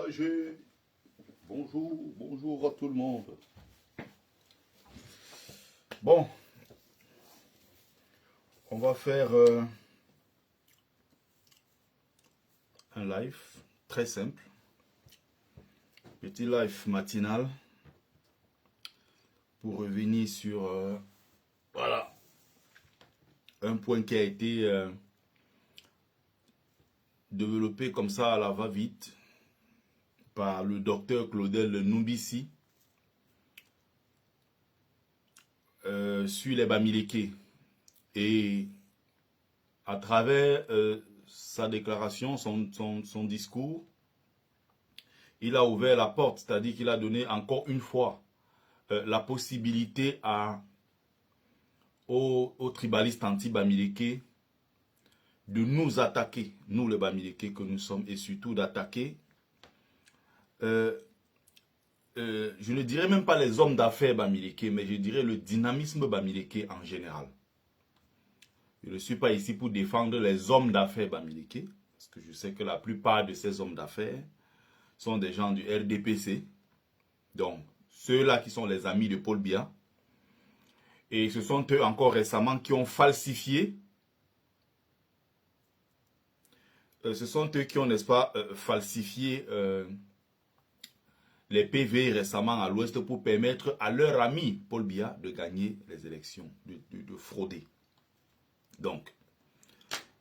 partagez. Bonjour, bonjour à tout le monde. Bon, on va faire un live très simple. Petit live matinal pour revenir sur voilà, un point qui a été développé comme ça à la va-vite par le docteur Claudel Numbisi sur les Bamileke. Et à travers sa déclaration, son discours, il a ouvert la porte, c'est-à-dire qu'il a donné encore une fois la possibilité aux tribalistes anti-Bamileke de nous attaquer, nous les Bamileke que nous sommes, et surtout d'attaquer, je ne dirais même pas les hommes d'affaires Bamileke, mais je dirais le dynamisme Bamileke en général. Je ne suis pas ici pour défendre les hommes d'affaires Bamileke, parce que je sais que la plupart de ces hommes d'affaires sont des gens du RDPC, donc ceux-là qui sont les amis de Paul Biya, et ce sont eux encore récemment qui ont falsifié, ce sont eux qui ont, n'est-ce pas, falsifié les PV récemment à l'Ouest pour permettre à leur ami Paul Biya de gagner les élections, de frauder. Donc,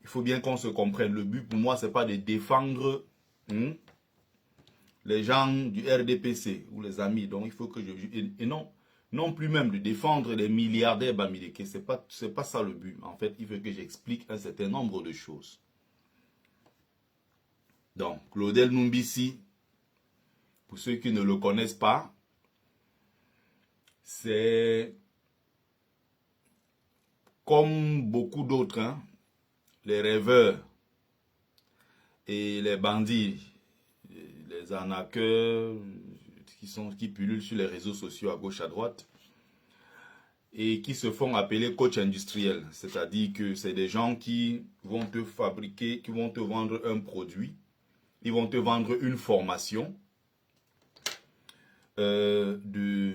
il faut bien qu'on se comprenne. Le but pour moi, ce n'est pas de défendre les gens du RDPC ou les amis. Donc, il faut que je... Et non plus même de défendre les milliardaires Bamileke. Ce n'est pas ça le but. En fait, il faut que j'explique un certain nombre de choses. Donc, Claudel Numbisi, pour ceux qui ne le connaissent pas, c'est comme beaucoup d'autres, les rêveurs et les bandits, les arnaqueurs qui pullulent sur les réseaux sociaux à gauche à droite et qui se font appeler coach industriel. C'est-à-dire que c'est des gens qui vont te fabriquer, qui vont te vendre un produit, ils vont te vendre une formation de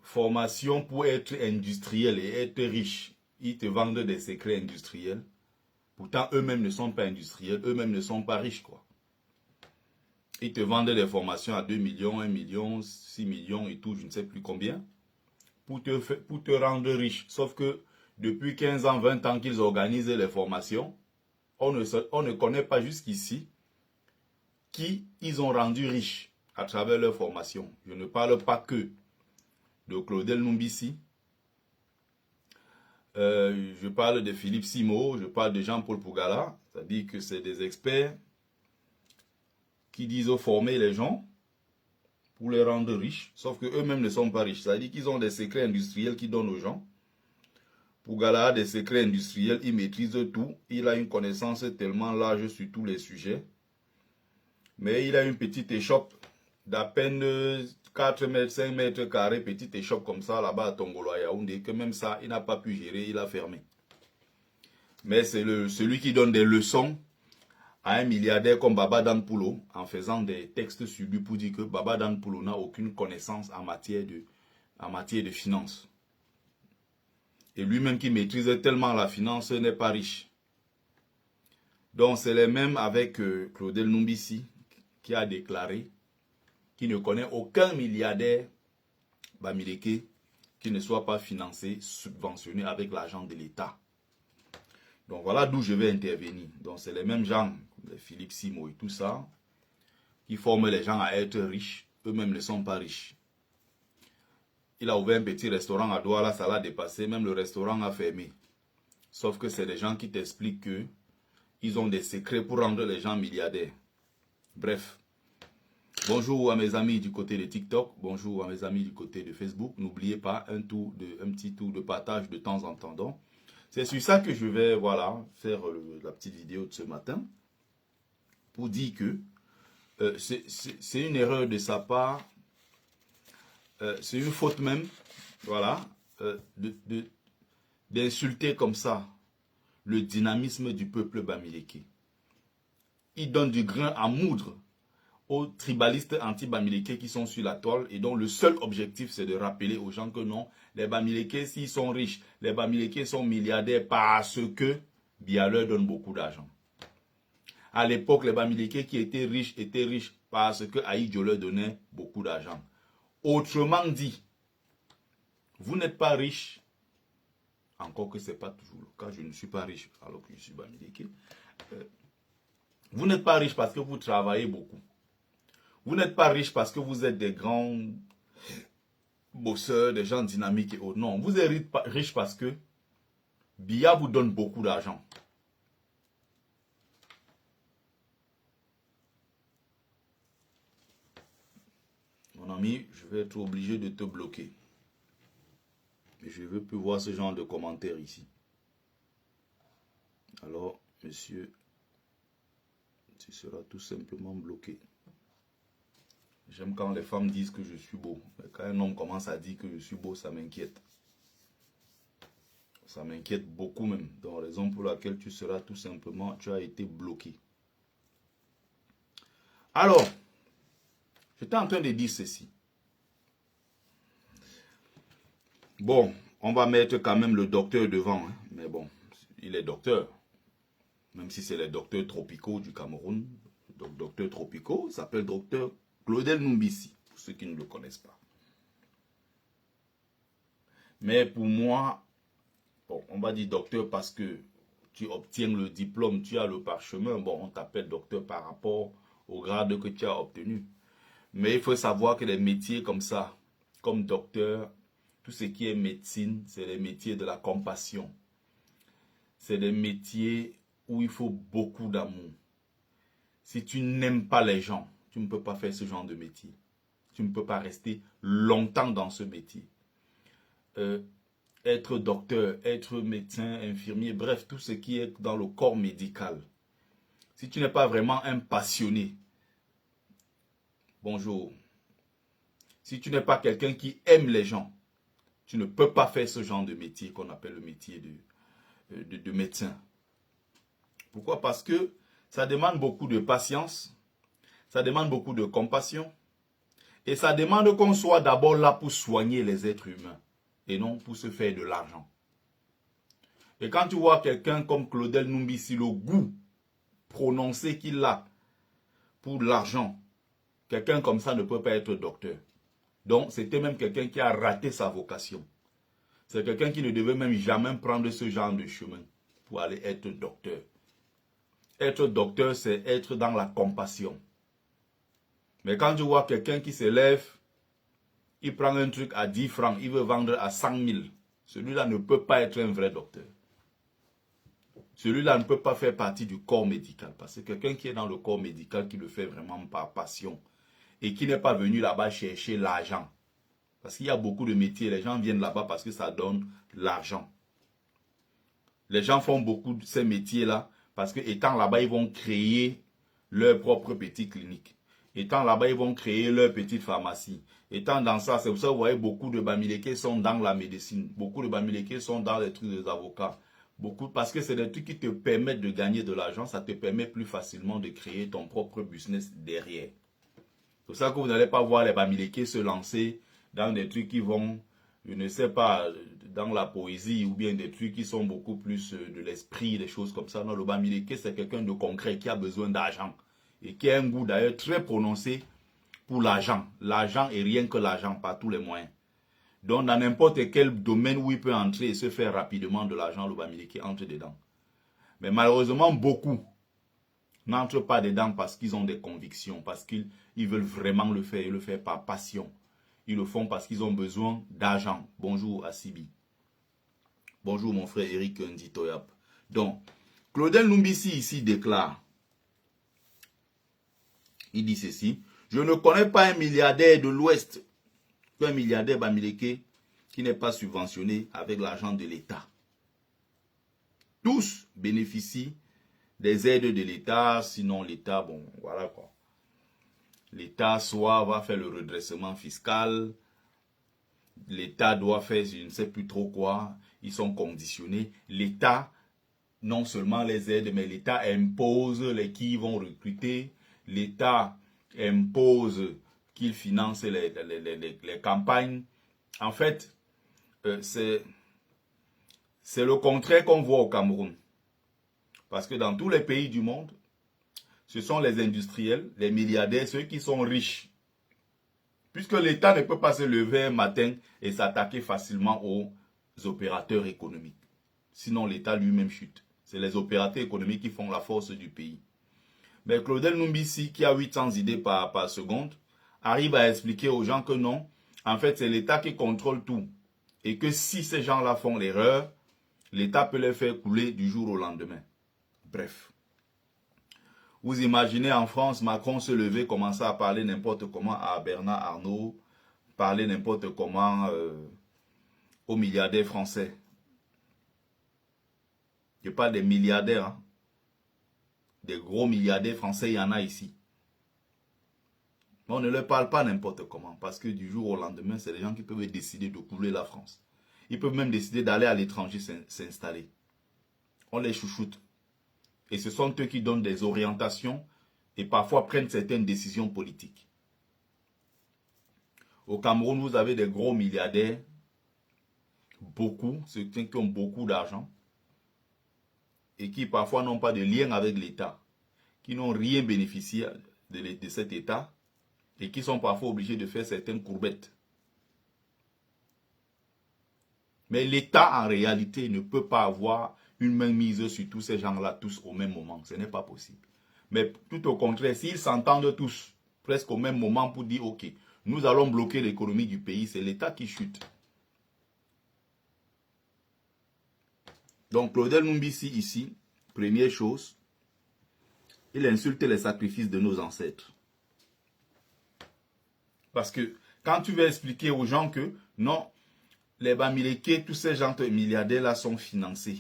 formation pour être industriel et être riche. Ils te vendent des secrets industriels. Pourtant, eux-mêmes ne sont pas industriels, eux-mêmes ne sont pas riches, quoi. Ils te vendent des formations à 2 millions, 1 million, 6 millions et tout, je ne sais plus combien, pour te rendre riche. Sauf que depuis 15 ans, 20 ans qu'ils organisent les formations, on ne connaît pas jusqu'ici qui ils ont rendu riches à travers leurs formations. Je ne parle pas que de Claudel Numbisi, je parle de Philippe Simo, je parle de Jean-Paul Pougala, c'est-à-dire que c'est des experts qui disent former les gens pour les rendre riches, sauf qu'eux-mêmes ne sont pas riches. C'est-à-dire qu'ils ont des secrets industriels qu'ils donnent aux gens. Pougala a des secrets industriels, il maîtrise tout, il a une connaissance tellement large sur tous les sujets, mais il a une petite échoppe d'à peine 4 mètres, 5 mètres carrés, petite échoppe comme ça là-bas à Tongolo, à Yaoundé, que même ça, il n'a pas pu gérer, il a fermé. Mais c'est celui qui donne des leçons à un milliardaire comme Baba Dan Poulo, en faisant des textes sur lui pour dire que Baba Dan Poulo n'a aucune connaissance en matière de finance. Et lui-même qui maîtrise tellement la finance n'est pas riche. Donc c'est les mêmes avec Claudel Numbisi, qui a déclaré qu'il ne connaît aucun milliardaire Bamileke qui ne soit pas financé, subventionné avec l'argent de l'État. Donc voilà d'où je vais intervenir. Donc c'est les mêmes gens, les Philippe Simo et tout ça, qui forment les gens à être riches. Eux-mêmes ne sont pas riches. Il a ouvert un petit restaurant à Douala, ça l'a dépassé, même le restaurant a fermé. Sauf que c'est des gens qui t'expliquent que ils ont des secrets pour rendre les gens milliardaires. Bref. Bonjour à mes amis du côté de TikTok, bonjour à mes amis du côté de Facebook. N'oubliez pas un petit tour de partage de temps en temps. Donc, c'est sur ça que je vais voilà, faire la petite vidéo de ce matin. Pour dire que c'est une erreur de sa part. C'est une faute même, voilà, d'insulter comme ça le dynamisme du peuple Bamileke. Il donne du grain à moudre aux tribalistes anti-Bamileke qui sont sur la toile et dont le seul objectif c'est de rappeler aux gens que non, les Bamileke s'ils sont riches, les Bamileke sont milliardaires parce que Biya leur donne beaucoup d'argent. À l'époque, les Bamileke qui étaient riches parce que Ahidjo leur donnait beaucoup d'argent. Autrement dit, vous n'êtes pas riche, encore que ce n'est pas toujours le cas, je ne suis pas riche alors que je suis Bamileke. Vous n'êtes pas riche parce que vous travaillez beaucoup. Vous n'êtes pas riche parce que vous êtes des grands bosseurs, des gens dynamiques et autres. Non, vous êtes riche parce que Biya vous donne beaucoup d'argent. Mon ami, je vais être obligé de te bloquer. Je ne veux plus voir ce genre de commentaires ici. Alors, monsieur, tu seras tout simplement bloqué. J'aime quand les femmes disent que je suis beau. Mais quand un homme commence à dire que je suis beau, ça m'inquiète. Ça m'inquiète beaucoup même. Donc, raison pour laquelle tu seras tout simplement, tu as été bloqué. Alors, j'étais en train de dire ceci. Bon, on va mettre quand même le docteur devant. Hein. Mais bon, il est docteur. Même si c'est les docteurs tropicaux du Cameroun. Donc, docteur tropicaux, il s'appelle docteur Claudel Numbisi, pour ceux qui ne le connaissent pas. Mais pour moi, bon, on va dire docteur parce que tu obtiens le diplôme, tu as le parchemin. Bon, on t'appelle docteur par rapport au grade que tu as obtenu. Mais il faut savoir que les métiers comme ça, comme docteur, tout ce qui est médecine, c'est les métiers de la compassion. C'est des métiers où il faut beaucoup d'amour. Si tu n'aimes pas les gens, tu ne peux pas faire ce genre de métier. Tu ne peux pas rester longtemps dans ce métier. Être docteur, être médecin, infirmier, bref, tout ce qui est dans le corps médical. Si tu n'es pas vraiment un passionné, bonjour. Si tu n'es pas quelqu'un qui aime les gens, tu ne peux pas faire ce genre de métier qu'on appelle le métier de médecin. Pourquoi? Parce que ça demande beaucoup de patience, ça demande beaucoup de compassion et ça demande qu'on soit d'abord là pour soigner les êtres humains et non pour se faire de l'argent. Et quand tu vois quelqu'un comme Claudel Numbisi, le goût prononcé qu'il a pour l'argent, quelqu'un comme ça ne peut pas être docteur. Donc, c'était même quelqu'un qui a raté sa vocation. C'est quelqu'un qui ne devait même jamais prendre ce genre de chemin pour aller être docteur. Être docteur, c'est être dans la compassion. Mais quand tu vois quelqu'un qui se lève, il prend un truc à 10 francs, il veut vendre à 100 000. Celui-là ne peut pas être un vrai docteur. Celui-là ne peut pas faire partie du corps médical. Parce que quelqu'un qui est dans le corps médical, qui le fait vraiment par passion, et qui n'est pas venu là-bas chercher l'argent. Parce qu'il y a beaucoup de métiers, les gens viennent là-bas parce que ça donne l'argent. Les gens font beaucoup de ces métiers-là parce que étant là-bas, ils vont créer leur propre petite clinique. Étant là-bas, ils vont créer leur petite pharmacie. Étant dans ça, c'est pour ça que vous voyez beaucoup de Bamileke sont dans la médecine. Beaucoup de Bamileke sont dans les trucs des avocats. Beaucoup, parce que c'est des trucs qui te permettent de gagner de l'argent. Ça te permet plus facilement de créer ton propre business derrière. C'est pour ça que vous n'allez pas voir les Bamileke se lancer dans des trucs qui vont, je ne sais pas, dans la poésie ou bien des trucs qui sont beaucoup plus de l'esprit, des choses comme ça. Non, le Bamileke, c'est quelqu'un de concret qui a besoin d'argent et qui a un goût d'ailleurs très prononcé pour l'argent. L'argent et rien que l'argent, par tous les moyens. Donc, dans n'importe quel domaine où il peut entrer et se faire rapidement de l'argent, le Bamileke entre dedans. Mais malheureusement, beaucoup n'entrent pas dedans parce qu'ils ont des convictions, parce qu'ils veulent vraiment le faire et le faire par passion. Ils le font parce qu'ils ont besoin d'argent. Bonjour Asibi. Bonjour mon frère Eric Nditoyap. Donc, Claudel Numbisi ici déclare, il dit ceci, je ne connais pas un milliardaire de l'Ouest, un milliardaire Bamileke qui n'est pas subventionné avec l'argent de l'État. Tous bénéficient des aides de l'État, sinon l'État, bon, voilà quoi. L'État soit va faire le redressement fiscal, l'État doit faire je ne sais plus trop quoi, ils sont conditionnés. L'État, non seulement les aide, mais l'État impose les qui vont recruter. L'État impose qu'il finance les campagnes. En fait, c'est le contraire qu'on voit au Cameroun. Parce que dans tous les pays du monde, ce sont les industriels, les milliardaires, ceux qui sont riches. Puisque l'État ne peut pas se lever un matin et s'attaquer facilement aux opérateurs économiques. Sinon, l'État lui-même chute. C'est les opérateurs économiques qui font la force du pays. Mais Claudel Numbisi, qui a 800 idées par seconde, arrive à expliquer aux gens que non, en fait, c'est l'État qui contrôle tout. Et que si ces gens-là font l'erreur, l'État peut les faire couler du jour au lendemain. Bref. Vous imaginez en France, Macron se lever, commencer à parler n'importe comment à Bernard Arnault, parler n'importe comment aux milliardaires français. Je parle des milliardaires, hein. Des gros milliardaires français, il y en a ici. Mais on ne leur parle pas n'importe comment, parce que du jour au lendemain, c'est des gens qui peuvent décider de couler la France. Ils peuvent même décider d'aller à l'étranger s'installer. On les chouchoute. Et ce sont eux qui donnent des orientations et parfois prennent certaines décisions politiques. Au Cameroun, vous avez des gros milliardaires, beaucoup, ceux qui ont beaucoup d'argent, et qui parfois n'ont pas de lien avec l'État, qui n'ont rien bénéficié de cet État, et qui sont parfois obligés de faire certaines courbettes. Mais l'État, en réalité, ne peut pas avoir une main mise sur tous ces gens-là, tous au même moment. Ce n'est pas possible. Mais tout au contraire, s'ils s'entendent tous, presque au même moment, pour dire, ok, nous allons bloquer l'économie du pays, c'est l'État qui chute. Donc, Claudel Numbisi, ici, première chose, il insulte les sacrifices de nos ancêtres. Parce que quand tu veux expliquer aux gens que, non, les Bamileke, tous ces gens milliardaires-là sont financés.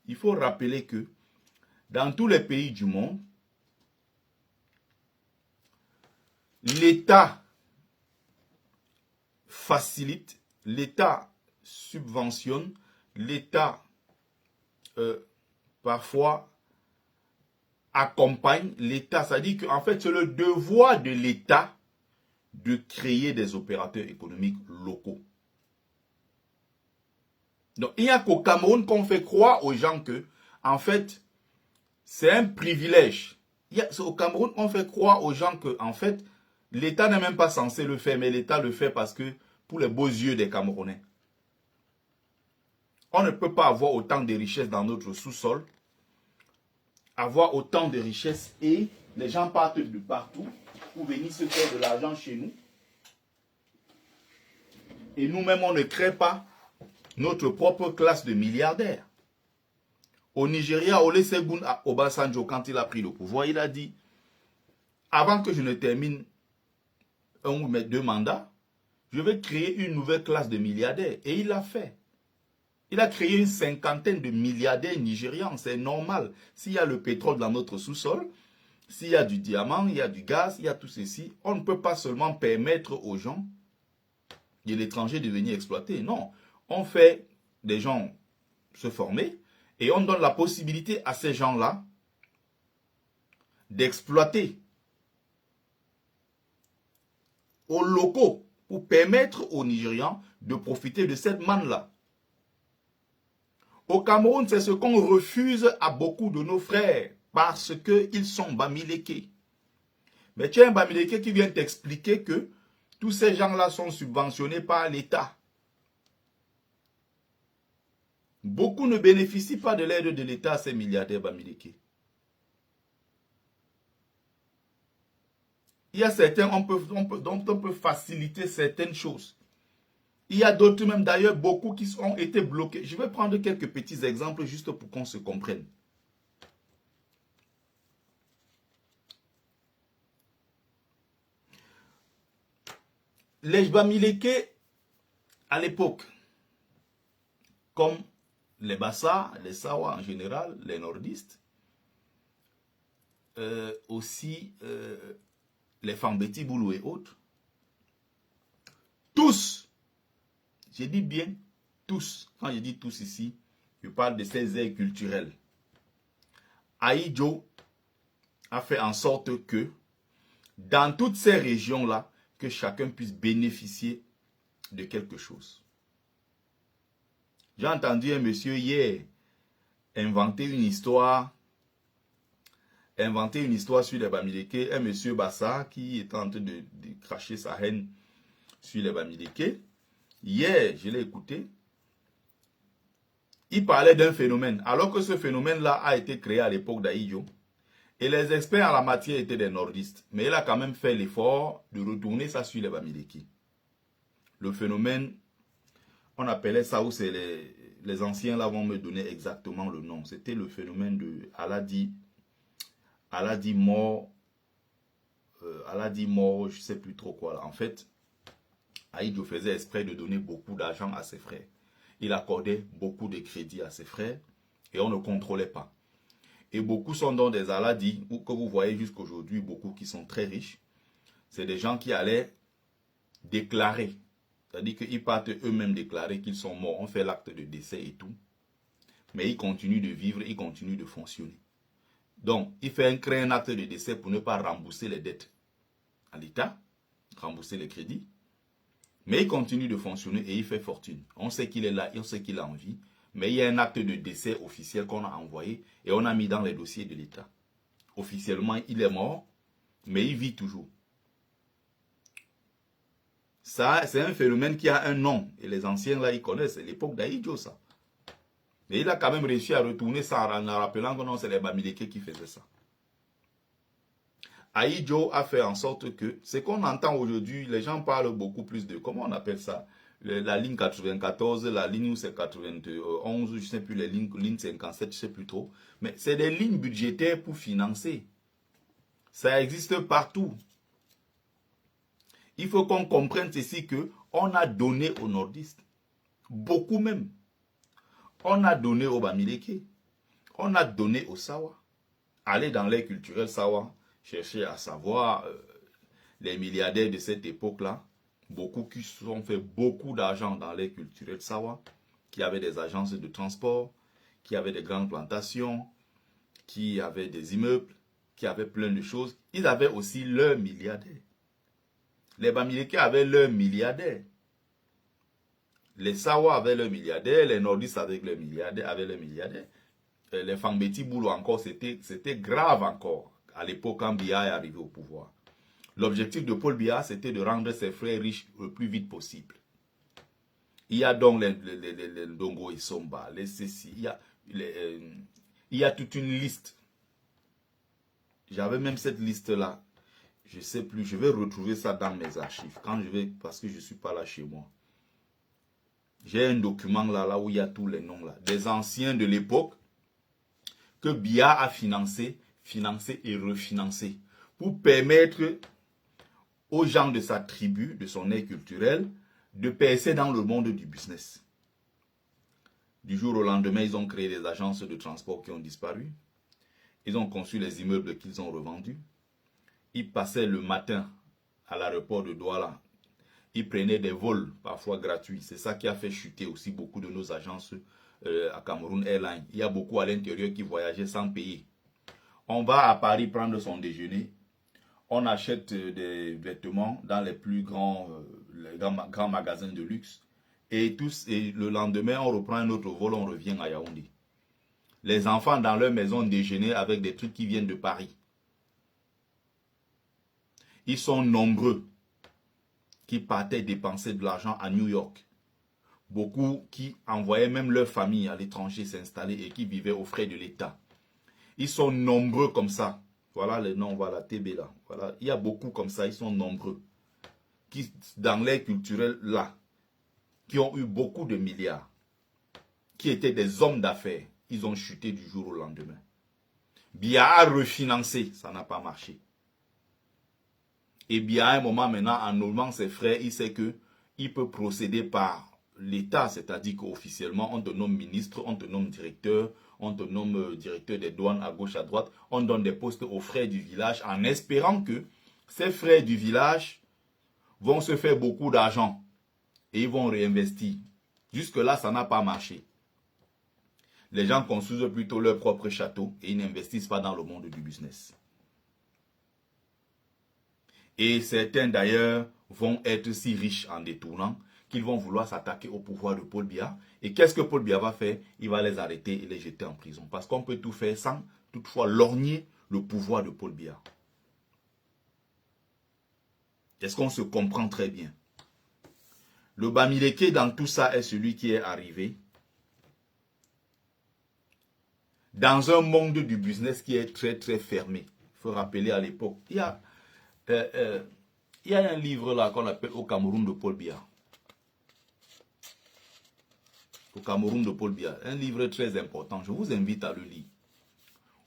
Il faut rappeler que dans tous les pays du monde, l'État facilite, l'État subventionne, l'État parfois accompagne l'État. C'est-à-dire qu'en fait, c'est le devoir de l'État de créer des opérateurs économiques locaux. Donc, il n'y a qu'au Cameroun qu'on fait croire aux gens que, en fait, c'est un privilège. C'est au Cameroun qu'on fait croire aux gens que, en fait, l'État n'est même pas censé le faire, mais l'État le fait parce que, pour les beaux yeux des Camerounais. On ne peut pas avoir autant de richesses dans notre sous-sol, avoir autant de richesses et les gens partent de partout pour venir se faire de l'argent chez nous. Et nous-mêmes, on ne crée pas notre propre classe de milliardaires. Au Nigeria, Olusegun Obasanjo, quand il a pris le pouvoir, il a dit, avant que je ne termine un ou mes 2 mandats, je vais créer une nouvelle classe de milliardaires. Et il l'a fait. Il a créé une 50aine de milliardaires nigérians. C'est normal. S'il y a le pétrole dans notre sous-sol, s'il y a du diamant, il y a du gaz, il y a tout ceci, on ne peut pas seulement permettre aux gens de l'étranger de venir exploiter. Non. On fait des gens se former et on donne la possibilité à ces gens-là d'exploiter aux locaux pour permettre aux Nigérians de profiter de cette manne-là. Au Cameroun, c'est ce qu'on refuse à beaucoup de nos frères parce qu'ils sont Bamileke. Mais tu as un Bamileke qui vient t'expliquer que tous ces gens-là sont subventionnés par l'État. Beaucoup ne bénéficient pas de l'aide de l'État, ces milliardaires Bamileke. Il y a certains, dont on peut faciliter certaines choses. Il y a d'autres même d'ailleurs, beaucoup qui ont été bloqués. Je vais prendre quelques petits exemples juste pour qu'on se comprenne. Les Bamileke, à l'époque, comme les Bassa, les Sawa en général, les nordistes, aussi les Fambeti Boulou et autres, tous, j'ai dit bien tous, quand je dis tous ici, je parle de ces aires culturelles. Aïdjo a fait en sorte que dans toutes ces régions-là, que chacun puisse bénéficier de quelque chose. J'ai entendu un monsieur hier inventer une histoire sur les Bamileke, un monsieur Bassa qui est en train de cracher sa haine sur les Bamileke. Hier, je l'ai écouté. Il parlait d'un phénomène, alors que ce phénomène-là a été créé à l'époque d'Aïdjo. Et les experts en la matière étaient des nordistes. Mais il a quand même fait l'effort de retourner ça sur les Bamileke. Le phénomène, on appelait ça, où c'est les anciens là vont me donner exactement le nom. C'était le phénomène de Aladi mort, je ne sais plus trop quoi là. En fait, Aïdjo faisait exprès de donner beaucoup d'argent à ses frères. Il accordait beaucoup de crédits à ses frères et on ne contrôlait pas. Et beaucoup sont dans des Aladi, que vous voyez jusqu'aujourd'hui, beaucoup qui sont très riches. C'est des gens qui allaient déclarer. C'est-à-dire qu'ils partent eux-mêmes déclarer qu'ils sont morts. On fait l'acte de décès et tout. Mais ils continuent de vivre, ils continuent de fonctionner. Donc, il crée un acte de décès pour ne pas rembourser les dettes à l'État, rembourser les crédits. Mais il continue de fonctionner et il fait fortune. On sait qu'il est là, on sait qu'il a envie. Mais il y a un acte de décès officiel qu'on a envoyé et on a mis dans les dossiers de l'État. Officiellement, il est mort, mais il vit toujours. Ça, c'est un phénomène qui a un nom. Et les anciens, là, ils connaissent. C'est l'époque d'Aïdjo, ça. Mais il a quand même réussi à retourner ça en rappelant que non, c'est les Bamileke qui faisaient ça. Aïdjo a fait en sorte que, ce qu'on entend aujourd'hui, les gens parlent beaucoup plus de, comment on appelle ça, la ligne 94, la ligne où c'est 91, je ne sais plus, les lignes 57, je ne sais plus trop. Mais c'est des lignes budgétaires pour financer. Ça existe partout. Il faut qu'on comprenne ceci que on a donné aux nordistes. Beaucoup même. On a donné aux Bamileke. On a donné aux Sawa. Allez dans les culturels Sawa. Chercher à savoir les milliardaires de cette époque-là, beaucoup qui se sont fait beaucoup d'argent dans les culturels Sawa, qui avaient des agences de transport, qui avaient des grandes plantations, qui avaient des immeubles, qui avaient plein de choses. Ils avaient aussi leurs milliardaires. Les Bamileke avaient leurs milliardaires. Les Sawa avaient leurs milliardaires, les nordistes avaient leurs milliardaires, Les Fangbeti Boulou encore, c'était grave encore. À l'époque quand Biya est arrivé au pouvoir. L'objectif de Paul Biya, c'était de rendre ses frères riches le plus vite possible. Il y a donc les Ndongo et Somba, les Ceci, il y a toute une liste. J'avais même cette liste-là. Je ne sais plus, je vais retrouver ça dans mes archives. Parce que je ne suis pas là chez moi. J'ai un document là où il y a tous les noms là. Des anciens de l'époque que Biya a financé et refinancé pour permettre aux gens de sa tribu, de son aire culturelle, de percer dans le monde du business. Du jour au lendemain, ils ont créé des agences de transport qui ont disparu. Ils ont conçu les immeubles qu'ils ont revendus. Ils passaient le matin à l'aéroport de Douala. Ils prenaient des vols, parfois gratuits. C'est ça qui a fait chuter aussi beaucoup de nos agences à Cameroun Airlines. Il y a beaucoup à l'intérieur qui voyageaient sans payer. On va à Paris prendre son déjeuner. On achète des vêtements dans les plus grands magasins de luxe. Et le lendemain, on reprend un autre vol, on revient à Yaoundé. Les enfants dans leur maison déjeuner avec des trucs qui viennent de Paris. Ils sont nombreux qui partaient dépenser de l'argent à New York. Beaucoup qui envoyaient même leur famille à l'étranger s'installer et qui vivaient aux frais de l'État. Ils sont nombreux comme ça. Voilà les noms, voilà TB là. Voilà. Il y a beaucoup comme ça, ils sont nombreux. Qui, dans l'air culturel là, qui ont eu beaucoup de milliards, qui étaient des hommes d'affaires. Ils ont chuté du jour au lendemain. Biya a refinancé, ça n'a pas marché. Et Biya à un moment maintenant, en nommant ses frères, il sait qu'il peut procéder par l'État, c'est-à-dire qu'officiellement, on te nomme ministre, on te nomme directeur, on te nomme directeur des douanes à gauche, à droite, on donne des postes aux frères du village en espérant que ces frères du village vont se faire beaucoup d'argent et ils vont réinvestir. Jusque-là, ça n'a pas marché. Les gens construisent plutôt leur propre château et ils n'investissent pas dans le monde du business. Et certains d'ailleurs vont être si riches en détournant qu'ils vont vouloir s'attaquer au pouvoir de Paul Biya. Et qu'est-ce que Paul Biya va faire? Il va les arrêter et les jeter en prison. Parce qu'on peut tout faire sans toutefois lorgner le pouvoir de Paul Biya. Est-ce qu'on se comprend très bien? Le Bamileke dans tout ça est celui qui est arrivé dans un monde du business qui est très très fermé. Il faut rappeler à l'époque. Il y a un livre là qu'on appelle Au Cameroun de Paul Biya. Au Cameroun de Paul Biya. Un livre très important. Je vous invite à le lire.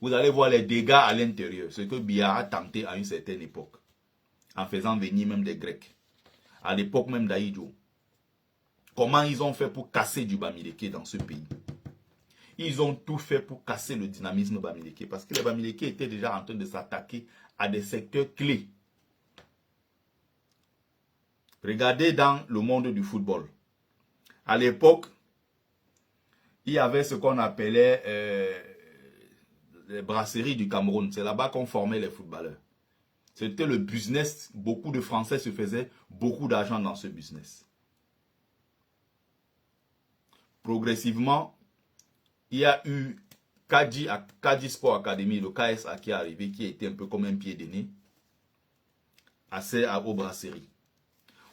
Vous allez voir les dégâts à l'intérieur. Ce que Biya a tenté à une certaine époque. En faisant venir même des Grecs. À l'époque même d'Ahidjo. Comment ils ont fait pour casser du Bamileke dans ce pays. Ils ont tout fait pour casser le dynamisme Bamileke. Parce que les Bamileke étaient déjà en train de s'attaquer à des secteurs clés. Regardez dans le monde du football. À l'époque, il y avait ce qu'on appelait les brasseries du Cameroun. C'est là-bas qu'on formait les footballeurs. C'était le business. Beaucoup de Français se faisaient beaucoup d'argent dans ce business. Progressivement, il y a eu Kadi Sport Academy, le KSA qui est arrivé, qui était un peu comme un pied de nez aux brasseries.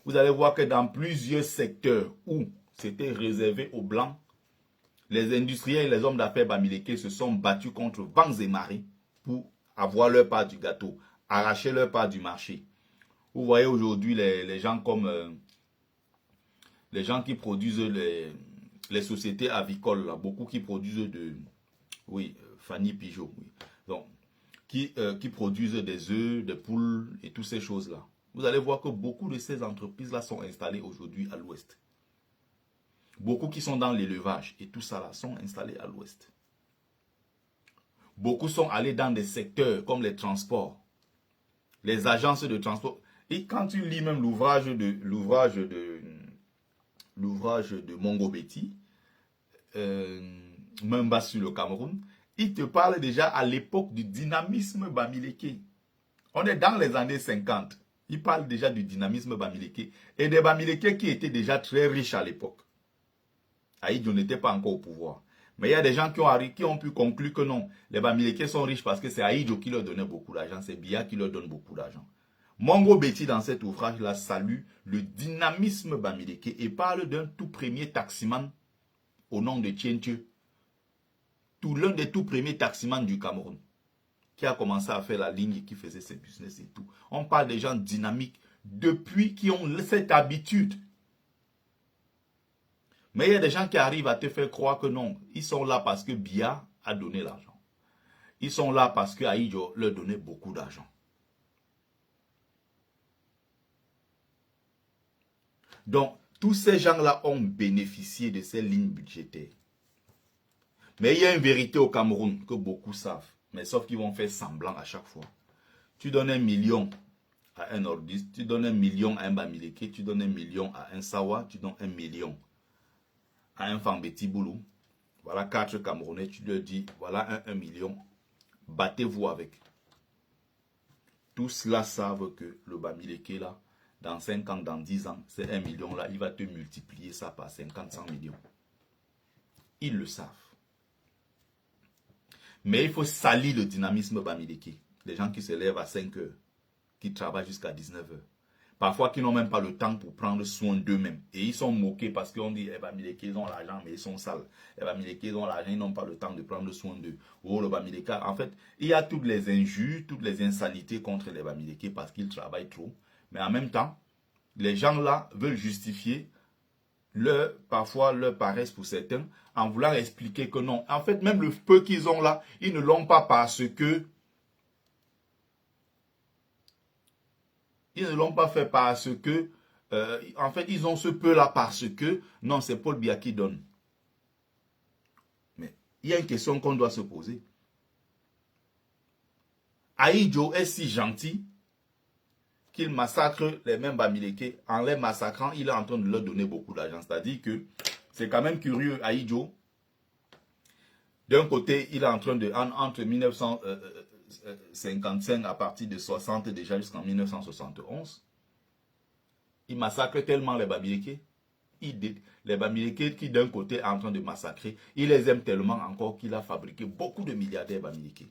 Vous allez voir que dans plusieurs secteurs où c'était réservé aux Blancs, les industriels et les hommes d'affaires bamileke se sont battus contre vents et marées pour avoir leur part du gâteau, arracher leur part du marché. Vous voyez aujourd'hui les gens comme les gens qui produisent les sociétés avicoles, là, beaucoup qui produisent Fanny Pigeot, oui. Donc, qui produisent des œufs, des poules et toutes ces choses-là. Vous allez voir que beaucoup de ces entreprises-là sont installées aujourd'hui à l'ouest. Beaucoup qui sont dans l'élevage et tout ça là sont installés à l'ouest. Beaucoup sont allés dans des secteurs comme les transports, les agences de transport. Et quand tu lis même l'ouvrage de Mongo Betty, même bas sur le Cameroun, il te parle déjà à l'époque du dynamisme bamileke. On est dans les années 50. Il parle déjà du dynamisme bamileke et des bamileke qui étaient déjà très riches à l'époque. Ahidjo n'était pas encore au pouvoir. Mais il y a des gens qui ont pu conclure que non, les bamileke sont riches parce que c'est Ahidjo qui leur donnait beaucoup d'argent, c'est Biya qui leur donne beaucoup d'argent. Mongo Betty dans cet ouvrage-là salue le dynamisme bamileke et parle d'un tout premier taximan au nom de Tientje, l'un des tout premiers taximans du Cameroun, qui a commencé à faire la ligne et qui faisait ses business et tout. On parle des gens dynamiques depuis qui ont cette habitude. Mais il y a des gens qui arrivent à te faire croire que non, ils sont là parce que Biya a donné l'argent. Ils sont là parce que Ahidjo leur donnait beaucoup d'argent. Donc, tous ces gens-là ont bénéficié de ces lignes budgétaires. Mais il y a une vérité au Cameroun que beaucoup savent. Mais sauf qu'ils vont faire semblant à chaque fois. Tu donnes 1 million à un nordiste, tu donnes 1 million à un bamileke, tu donnes 1 million à un sawa, tu donnes 1 million à un Fambeti Boulou. Voilà 4 Camerounais, tu leur dis, voilà 1 million, battez-vous avec. Tous cela savent que le bamileke là, dans 5 ans, dans 10 ans, c'est 1 million là, il va te multiplier ça par 50, 100 millions. Ils le savent. Mais il faut salir le dynamisme bamileke. Les gens qui se lèvent à 5 heures, qui travaillent jusqu'à 19 heures. Parfois qui n'ont même pas le temps pour prendre soin d'eux-mêmes. Et ils sont moqués parce qu'on dit, eh bamileke, ils ont l'argent, mais ils sont sales. Eh bamileke, ils ont l'argent, ils n'ont pas le temps de prendre soin d'eux. Oh, le bamileke. En fait, il y a toutes les injures, toutes les insanités contre les bamileke parce qu'ils travaillent trop. Mais en même temps, les gens là veulent justifier parfois leur paresse pour certains, en voulant expliquer que non. En fait, même le peu qu'ils ont là, ils ne l'ont pas parce que... Ils ne l'ont pas fait parce que... en fait, ils ont ce peu-là parce que... Non, c'est Paul Biya qui donne. Mais il y a une question qu'on doit se poser. Ahidjo est si gentil qu'il massacre les mêmes bamileke. En les massacrant, il est en train de leur donner beaucoup d'argent. C'est-à-dire que c'est quand même curieux, Ahidjo. D'un côté, il est en train de, entre 55 à partir de 60 déjà jusqu'en 1971. Ils massacrent tellement les Bamileke. Les Bamileke qui d'un côté est en train de massacrer, il les aime tellement encore qu'il a fabriqué beaucoup de milliardaires Bamileke.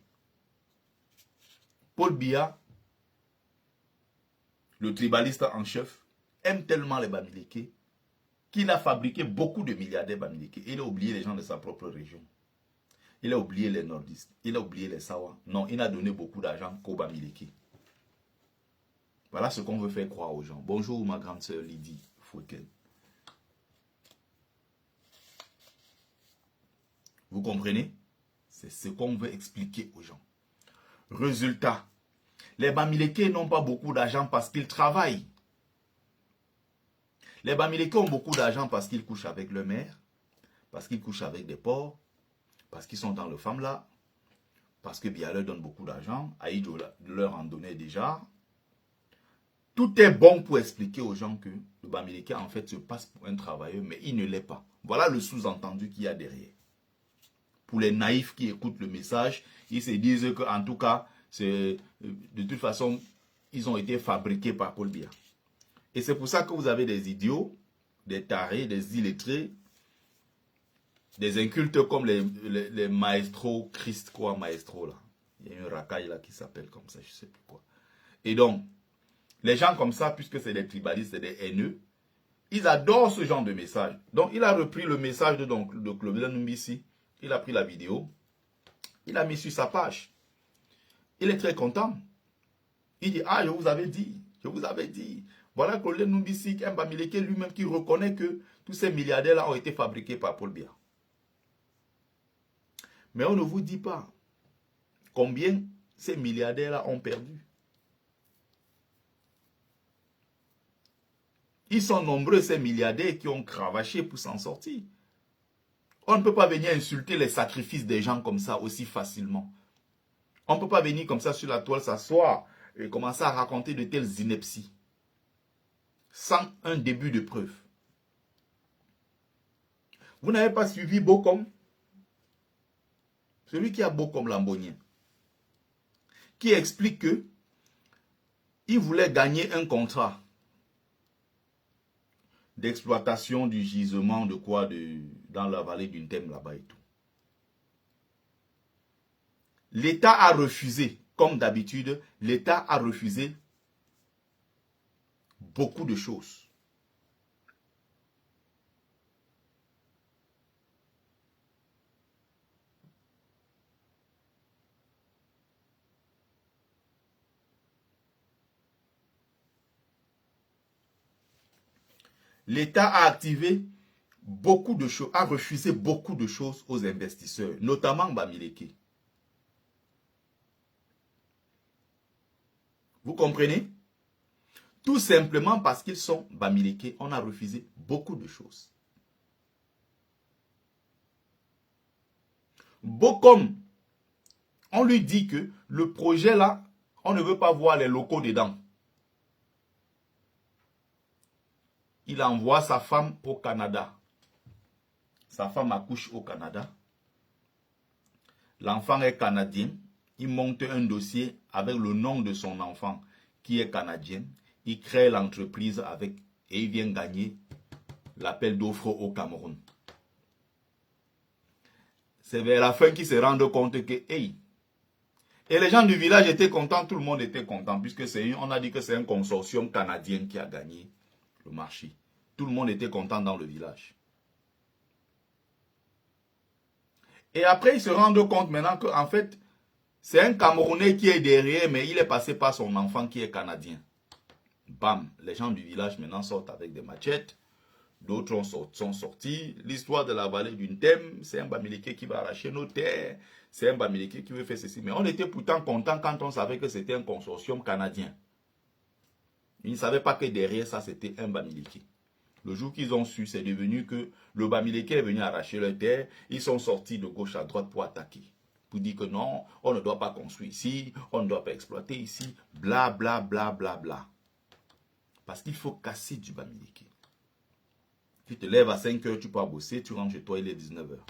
Paul Biya, le tribaliste en chef, aime tellement les Bamileke qu'il a fabriqué beaucoup de milliardaires Bamileke. Il a oublié les gens de sa propre région. Il a oublié les nordistes. Il a oublié les Sawa. Non, il n'a donné beaucoup d'argent qu'aux Bamileke. Voilà ce qu'on veut faire croire aux gens. Bonjour ma grande sœur Lydie Fouken. Vous comprenez? C'est ce qu'on veut expliquer aux gens. Résultat, les Bamileke n'ont pas beaucoup d'argent parce qu'ils travaillent. Les Bamileke ont beaucoup d'argent parce qu'ils couchent avec leur mère, parce qu'ils couchent avec des porcs, parce qu'ils sont dans le FAMLA, parce que Biya leur donne beaucoup d'argent, Aïdjo leur en donnait déjà. Tout est bon pour expliquer aux gens que le Bamileke en fait se passe pour un travailleur, mais il ne l'est pas. Voilà le sous-entendu qu'il y a derrière. Pour les naïfs qui écoutent le message, ils se disent qu'en tout cas, de toute façon, ils ont été fabriqués par Paul Biya. Et c'est pour ça que vous avez des idiots, des tarés, des illettrés, des incultes comme les maestros, Christ quoi, maestro là. Il y a une racaille là qui s'appelle comme ça, je ne sais plus quoi. Et donc, les gens comme ça, puisque c'est des tribalistes, c'est des haineux, ils adorent ce genre de message. Donc, il a repris le message de Claude Numbisi. Il a pris la vidéo. Il a mis sur sa page. Il est très content. Il dit, ah, je vous avais dit. Je vous avais dit. Voilà Claude Numbisi, un Bamileke lui-même qui reconnaît que tous ces milliardaires-là ont été fabriqués par Paul Biya. Mais on ne vous dit pas combien ces milliardaires-là ont perdu. Ils sont nombreux, ces milliardaires qui ont cravaché pour s'en sortir. On ne peut pas venir insulter les sacrifices des gens comme ça aussi facilement. On ne peut pas venir comme ça sur la toile s'asseoir et commencer à raconter de telles inepties. Sans un début de preuve. Vous n'avez pas suivi Bokom? Celui qui a Bokom Lambonien. Qui explique que il voulait gagner un contrat d'exploitation du gisement de quoi dans la vallée d'une Thème là-bas et tout. L'État a refusé, comme d'habitude, l'État a refusé beaucoup de choses. L'État a activé beaucoup de choses, a refusé beaucoup de choses aux investisseurs, notamment Bamileke. Vous comprenez? Tout simplement parce qu'ils sont Bamileke, on a refusé beaucoup de choses. Bokom, on lui dit que le projet là, on ne veut pas voir les locaux dedans. Il envoie sa femme au Canada. Sa femme accouche au Canada. L'enfant est canadien. Il monte un dossier avec le nom de son enfant qui est canadien. Il crée l'entreprise avec et il vient gagner l'appel d'offres au Cameroun. C'est vers la fin qu'ils se rendent compte que, hey, et les gens du village étaient contents, tout le monde était content, puisque on a dit que c'est un consortium canadien qui a gagné le marché. Tout le monde était content dans le village. Et après, ils se rendent compte maintenant qu'en fait, c'est un Camerounais qui est derrière, mais il est passé par son enfant qui est canadien. Bam, les gens du village maintenant sortent avec des machettes. D'autres sont sortis. L'histoire de la vallée d'une Thème, c'est un Bamileke qui va arracher nos terres. C'est un Bamileke qui veut faire ceci. Mais on était pourtant content quand on savait que c'était un consortium canadien. Ils ne savaient pas que derrière ça, c'était un Bamileke. Le jour qu'ils ont su, c'est devenu que le Bamileke est venu arracher leurs terres. Ils sont sortis de gauche à droite pour attaquer. Pour dire que non, on ne doit pas construire ici, on ne doit pas exploiter ici, bla bla bla bla bla. Parce qu'il faut casser du Bamileke. Tu te lèves à 5 heures, tu peux bosser, tu rentres chez toi, il est 19 heures.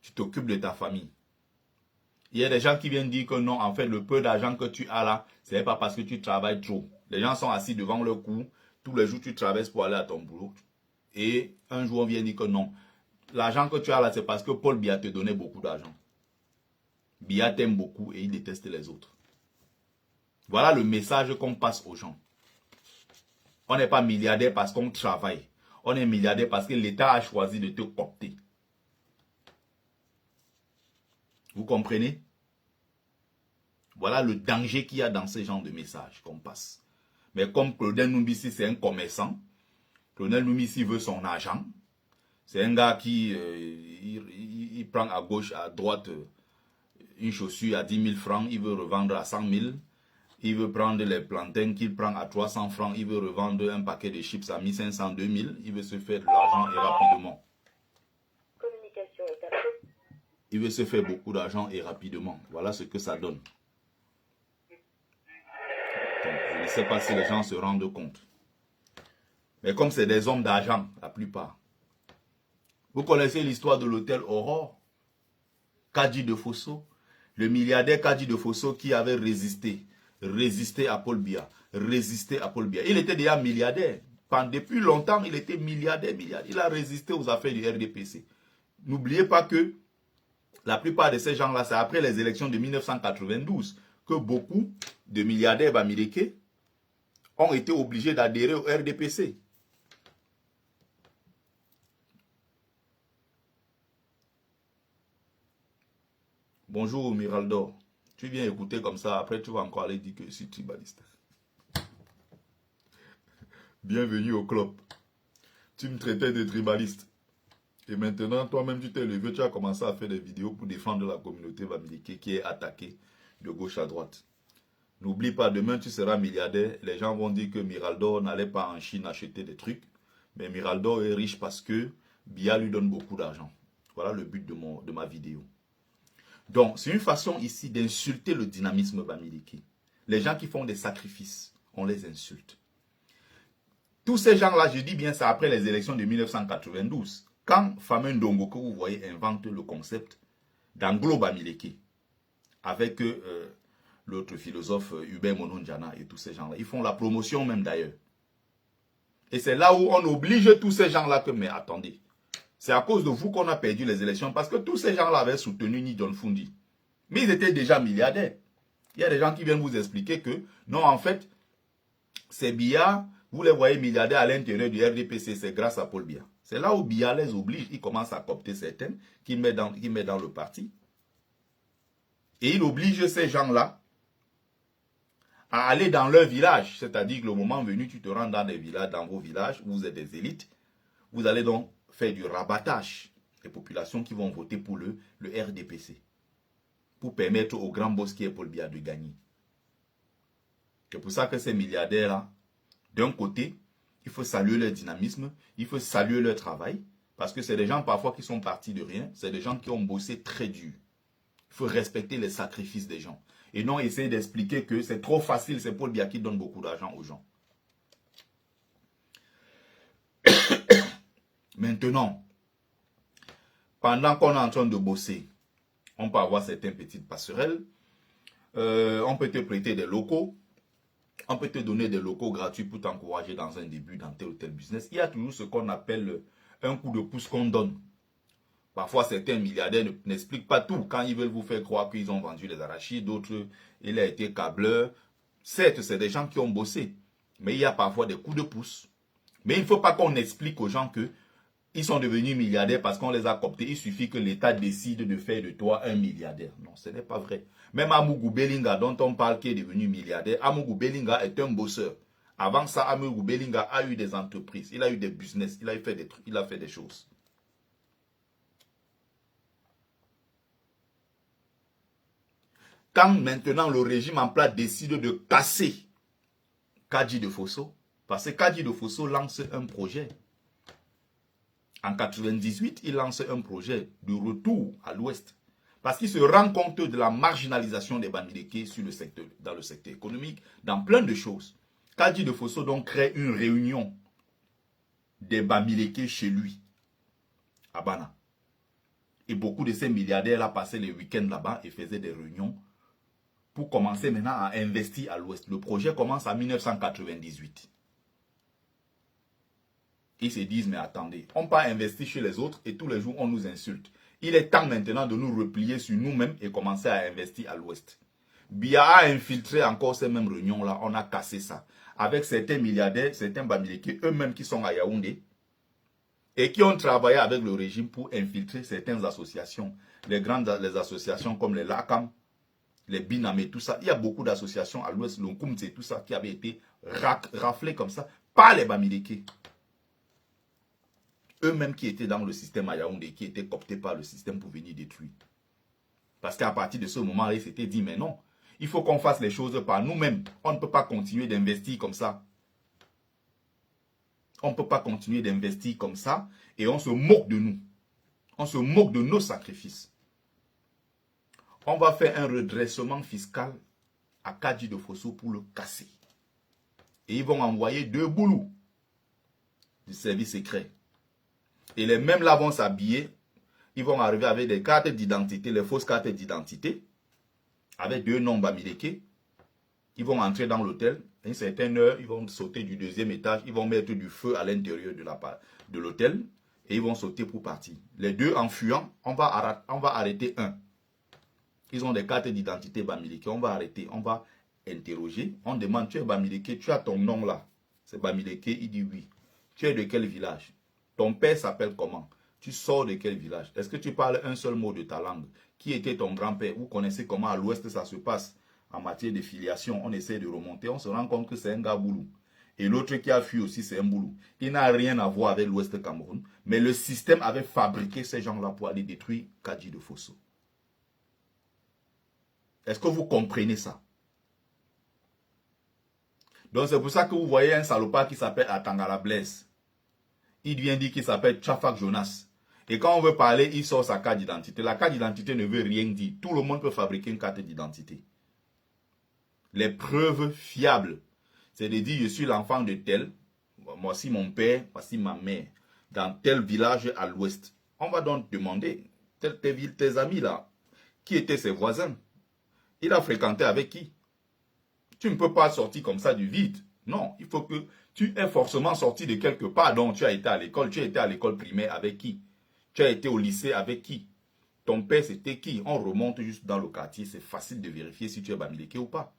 Tu t'occupes de ta famille. Il y a des gens qui viennent dire que non, en fait, le peu d'argent que tu as là, ce n'est pas parce que tu travailles trop. Les gens sont assis devant leur cou. Tous les jours, tu traverses pour aller à ton boulot. Et un jour, on vient dire que non. L'argent que tu as là, c'est parce que Paul Biya te donnait beaucoup d'argent. Biya t'aime beaucoup et il déteste les autres. Voilà le message qu'on passe aux gens. On n'est pas milliardaire parce qu'on travaille. On est milliardaire parce que l'État a choisi de te coopter. Vous comprenez? Voilà le danger qu'il y a dans ce genre de messages qu'on passe. Mais comme Claudel Numbissi, c'est un commerçant, Claudel Numbissi veut son argent. C'est un gars qui il prend à gauche, à droite, une chaussure à 10 000 francs, il veut revendre à 100 000. Il veut prendre les plantains qu'il prend à 300 francs, il veut revendre un paquet de chips à 1500, 2000, il veut se faire de l'argent et rapidement. Il veut se faire beaucoup d'argent et rapidement. Voilà ce que ça donne. Donc, je ne sais pas si les gens se rendent compte. Mais comme c'est des hommes d'argent, la plupart. Vous connaissez l'histoire de l'hôtel Aurore? Kadji de Fosso. Le milliardaire Kadji de Fosso qui avait résisté à Paul Biya. Il était déjà milliardaire. Depuis longtemps, il était milliardaire. Il a résisté aux affaires du RDPC. N'oubliez pas que la plupart de ces gens-là, c'est après les élections de 1992 que beaucoup de milliardaires bamileke ont été obligés d'adhérer au RDPC. Bonjour Miraldo. Tu viens écouter comme ça, après tu vas encore aller dire que je suis tribaliste. Bienvenue au club. Tu me traitais de tribaliste. Et maintenant, toi-même, tu t'es levé, tu as commencé à faire des vidéos pour défendre la communauté bamileke qui est attaquée de gauche à droite. N'oublie pas, demain, tu seras milliardaire. Les gens vont dire que Miraldo n'allait pas en Chine acheter des trucs. Mais Miraldo est riche parce que Biya lui donne beaucoup d'argent. Voilà le but de ma vidéo. Donc, c'est une façon ici d'insulter le dynamisme bamileke. Les gens qui font des sacrifices, on les insulte. Tous ces gens-là, je dis bien ça après les élections de 1992. Quand Fameux Ndongo, que vous voyez, invente le concept d'Anglo Bamileke, avec l'autre philosophe Hubert Monondiana et tous ces gens-là, ils font la promotion même d'ailleurs. Et c'est là où on oblige tous ces gens-là que, mais attendez, c'est à cause de vous qu'on a perdu les élections, parce que tous ces gens-là avaient soutenu Ni John Fundi. Mais ils étaient déjà milliardaires. Il y a des gens qui viennent vous expliquer que, non, en fait, ces Biya, vous les voyez milliardaires à l'intérieur du RDPC, c'est grâce à Paul Biya. C'est là où Biya les oblige, il commence à coopter certaines, qu'il met dans le parti. Et il oblige ces gens-là à aller dans leur village. C'est-à-dire que le moment venu, tu te rends dans des villages, dans vos villages, où vous êtes des élites. Vous allez donc faire du rabattage des populations qui vont voter pour le RDPC. Pour permettre au grand boss qui est Paul Biya de gagner. C'est pour ça que ces milliardaires-là, d'un côté, il faut saluer leur dynamisme, il faut saluer leur travail, parce que c'est des gens parfois qui sont partis de rien, c'est des gens qui ont bossé très dur. Il faut respecter les sacrifices des gens. Et non essayer d'expliquer que c'est trop facile, c'est Paul Biya qui donne beaucoup d'argent aux gens. Maintenant, pendant qu'on est en train de bosser, on peut avoir certaines petites passerelles, on peut te prêter des locaux, on peut te donner des locaux gratuits pour t'encourager dans un début dans tel ou tel business. Il y a toujours ce qu'on appelle un coup de pouce qu'on donne. Parfois, certains milliardaires n'expliquent pas tout. Quand ils veulent vous faire croire qu'ils ont vendu les arachides, d'autres, il a été câbleur. Certes, c'est des gens qui ont bossé. Mais il y a parfois des coups de pouce. Mais il ne faut pas qu'on explique aux gens qu'ils sont devenus milliardaires parce qu'on les a cooptés. Il suffit que l'État décide de faire de toi un milliardaire. Non, ce n'est pas vrai. Même Amougou Belinga, dont on parle qui est devenu milliardaire, Amougou Belinga est un bosseur. Avant ça, Amougou Belinga a eu des entreprises, il a eu des business, il a fait des trucs, il a fait des choses. Quand maintenant le régime en place décide de casser Kadji de Fosso, parce que Kadji de Fosso lance un projet. En 98, il lance un projet de retour à l'Ouest. Parce qu'il se rend compte de la marginalisation des bamileke dans le secteur économique, dans plein de choses. Kadji de Fosso donc crée une réunion des bamileke chez lui, à Bana. Et beaucoup de ces milliardaires-là passaient les week-ends là-bas et faisaient des réunions pour commencer maintenant à investir à l'Ouest. Le projet commence en 1998. Ils se disent, mais attendez, on peut investir chez les autres et tous les jours on nous insulte. Il est temps maintenant de nous replier sur nous-mêmes et commencer à investir à l'Ouest. Biya a infiltré encore ces mêmes réunions-là, on a cassé ça. Avec certains milliardaires, certains Bamileke, eux-mêmes qui sont à Yaoundé, et qui ont travaillé avec le régime pour infiltrer certaines associations. Les associations comme les LACAM, les Binamé, tout ça. Il y a beaucoup d'associations à l'Ouest, le Nkoumtse, tout ça, qui avaient été raflées comme ça par les Bamileke. Eux-mêmes qui étaient dans le système à Yaoundé, qui étaient cooptés par le système pour venir détruire. Parce qu'à partir de ce moment, ils s'étaient dit, mais non, il faut qu'on fasse les choses par nous-mêmes. On ne peut pas continuer d'investir comme ça. On ne peut pas continuer d'investir comme ça et on se moque de nous. On se moque de nos sacrifices. On va faire un redressement fiscal à Kandji de Fosso pour le casser. Et ils vont envoyer 2 boulous du service secret. Et les mêmes là vont s'habiller. Ils vont arriver avec des cartes d'identité, les fausses cartes d'identité, avec 2 noms Bamileke. Ils vont entrer dans l'hôtel. À une certaine heure, ils vont sauter du 2e étage. Ils vont mettre du feu à l'intérieur de l'hôtel. Et ils vont sauter pour partir. Les 2 en fuyant, on va arrêter un. Ils ont des cartes d'identité Bamileke. On va arrêter, on va interroger. On demande, tu es Bamileke, tu as ton nom là. C'est Bamileke, il dit oui. Tu es de quel village? Ton père s'appelle comment? Tu sors de quel village? Est-ce que tu parles un seul mot de ta langue? Qui était ton grand-père? Vous connaissez comment à l'Ouest ça se passe? En matière de filiation, on essaie de remonter, on se rend compte que c'est un gars boulou. Et l'autre qui a fui aussi, c'est un boulou. Il n'a rien à voir avec l'Ouest Cameroun. Mais le système avait fabriqué ces gens-là pour aller détruire Kandji de Fosso. Est-ce que vous comprenez ça? Donc c'est pour ça que vous voyez un salopard qui s'appelle Atangara Blaise. Il vient dire qu'il s'appelle Tchafak Jonas. Et quand on veut parler, il sort sa carte d'identité. La carte d'identité ne veut rien dire. Tout le monde peut fabriquer une carte d'identité. Les preuves fiables, c'est de dire je suis l'enfant de tel, voici mon père, voici ma mère, dans tel village à l'ouest. On va donc demander, tes amis là, qui étaient ses voisins? Il a fréquenté avec qui? Tu ne peux pas sortir comme ça du vide. Non, il faut que tu aies forcément sorti de quelque part. Donc tu as été à l'école, tu as été à l'école primaire avec qui? Tu as été au lycée avec qui? Ton père c'était qui? On remonte juste dans le quartier, c'est facile de vérifier si tu es Bamileke ou pas.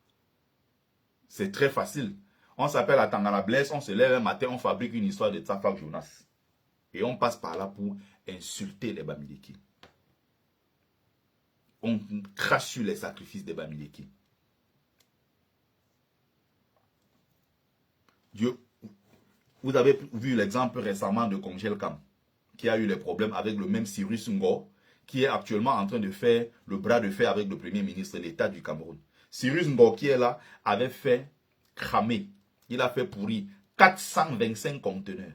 C'est très facile. On s'appelle Atangara Blaise, on se lève un matin, on fabrique une histoire de Tchafak Jonas. Et on passe par là pour insulter les Bamileke. On crache sur les sacrifices des Bamileke. Vous avez vu l'exemple récemment de Kongelkam, qui a eu les problèmes avec le même Cyrus Ngor, qui est actuellement en train de faire le bras de fer avec le Premier ministre de l'État du Cameroun. Cyrus Ngor qui est là, avait fait cramer, il a fait pourrir 425 conteneurs.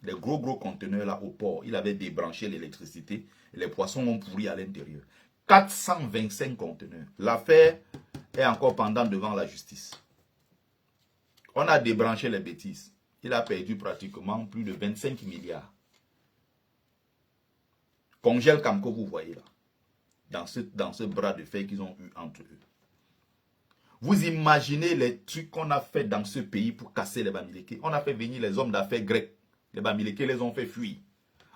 Les gros conteneurs là au port, il avait débranché l'électricité et les poissons ont pourri à l'intérieur. 425 conteneurs. L'affaire est encore pendante devant la justice. On a débranché les bêtises. Il a perdu pratiquement plus de 25 milliards. Kongelkam que vous voyez là, dans ce bras de fer qu'ils ont eu entre eux. Vous imaginez les trucs qu'on a fait dans ce pays pour casser les Bamileke. On a fait venir les hommes d'affaires grecs. Les Bamileke les ont fait fuir.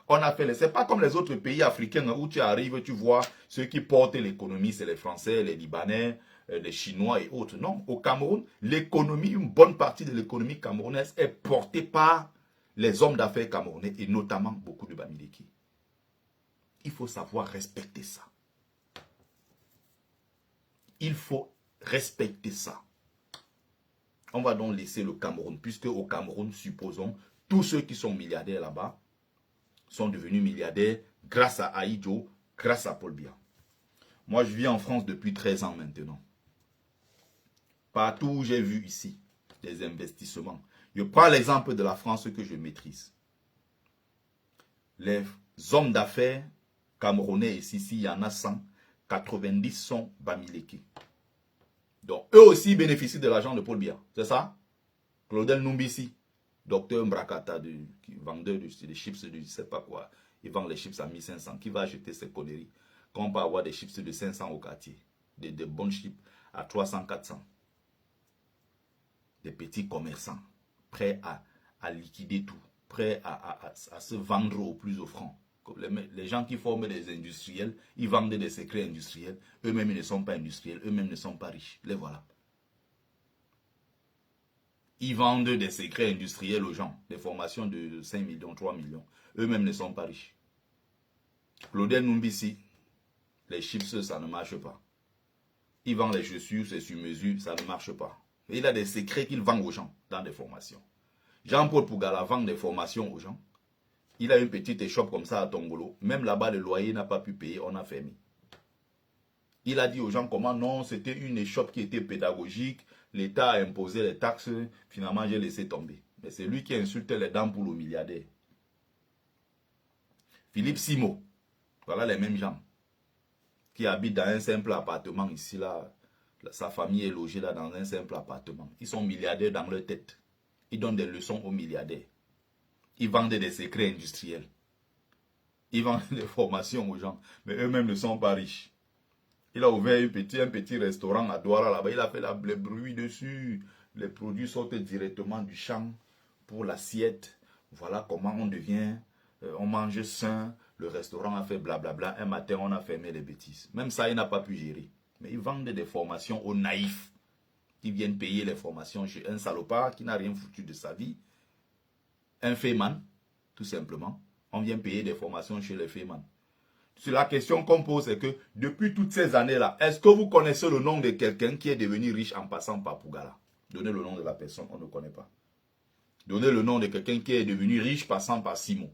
On a fait, c'est pas comme les autres pays africains où tu arrives, tu vois, ceux qui portent l'économie, c'est les Français, les Libanais, les Chinois et autres. Non, au Cameroun, l'économie, une bonne partie de l'économie camerounaise est portée par les hommes d'affaires camerounais et notamment beaucoup de Bamileke. Il faut savoir respecter ça. Il faut respecter ça. On va donc laisser le Cameroun, puisque au Cameroun, supposons, tous ceux qui sont milliardaires là-bas sont devenus milliardaires grâce à Ahidjo, grâce à Paul Biya. Moi, je vis en France depuis 13 ans maintenant. Partout où j'ai vu ici des investissements. Je prends l'exemple de la France que je maîtrise. Les hommes d'affaires camerounais ici, il y en a 100, 90 sont Bamileke. Donc, eux aussi bénéficient de l'argent de Paul Biya. C'est ça? Claudel Numbisi, docteur Mbrakata, vendeur de chips, de je ne sais pas quoi. Il vend les chips à 1500. Qui va acheter ces conneries? Quand on peut avoir des chips de 500 au quartier. Des bons chips à 300, 400. Des petits commerçants prêts à liquider tout. Prêts à se vendre au plus offrant. Les gens qui forment des industriels, ils vendent des secrets industriels. Eux-mêmes, ils ne sont pas industriels. Eux-mêmes ne sont pas riches. Les voilà. Ils vendent des secrets industriels aux gens. Des formations de 5 millions, 3 millions. Eux-mêmes ne sont pas riches. Claudel Numbisi, les chips, ça ne marche pas. Il vend les chaussures, c'est sur mesure, ça ne marche pas. Et il a des secrets qu'il vend aux gens dans des formations. Jean-Paul Pougala vend des formations aux gens. Il a une petite échoppe comme ça à Tongolo. Même là-bas, le loyer n'a pas pu payer, on a fermé. Il a dit aux gens comment non, c'était une échoppe qui était pédagogique. L'État a imposé les taxes. Finalement, j'ai laissé tomber. Mais c'est lui qui insultait les dents pour le milliardaire. Philippe Simo. Voilà les mêmes gens. Qui habitent dans un simple appartement ici, là. Sa famille est logée là dans un simple appartement. Ils sont milliardaires dans leur tête. Ils donnent des leçons aux milliardaires. Ils vendent des secrets industriels. Ils vendent des formations aux gens. Mais eux-mêmes ne sont pas riches. Il a ouvert un petit restaurant à Douala là-bas. Il a fait le bruit dessus. Les produits sortent directement du champ pour l'assiette. Voilà comment on devient. On mange sain. Le restaurant a fait blablabla. Un matin, on a fermé les bêtises. Même ça, il n'a pas pu gérer. Mais ils vendent des formations aux naïfs. Qui viennent payer les formations chez un salopard qui n'a rien foutu de sa vie. Un féman, tout simplement. On vient payer des formations chez les féman. C'est la question qu'on pose, c'est que depuis toutes ces années-là, est-ce que vous connaissez le nom de quelqu'un qui est devenu riche en passant par Pougala? Donnez le nom de la personne, on ne connaît pas. Donnez le nom de quelqu'un qui est devenu riche passant par Simon.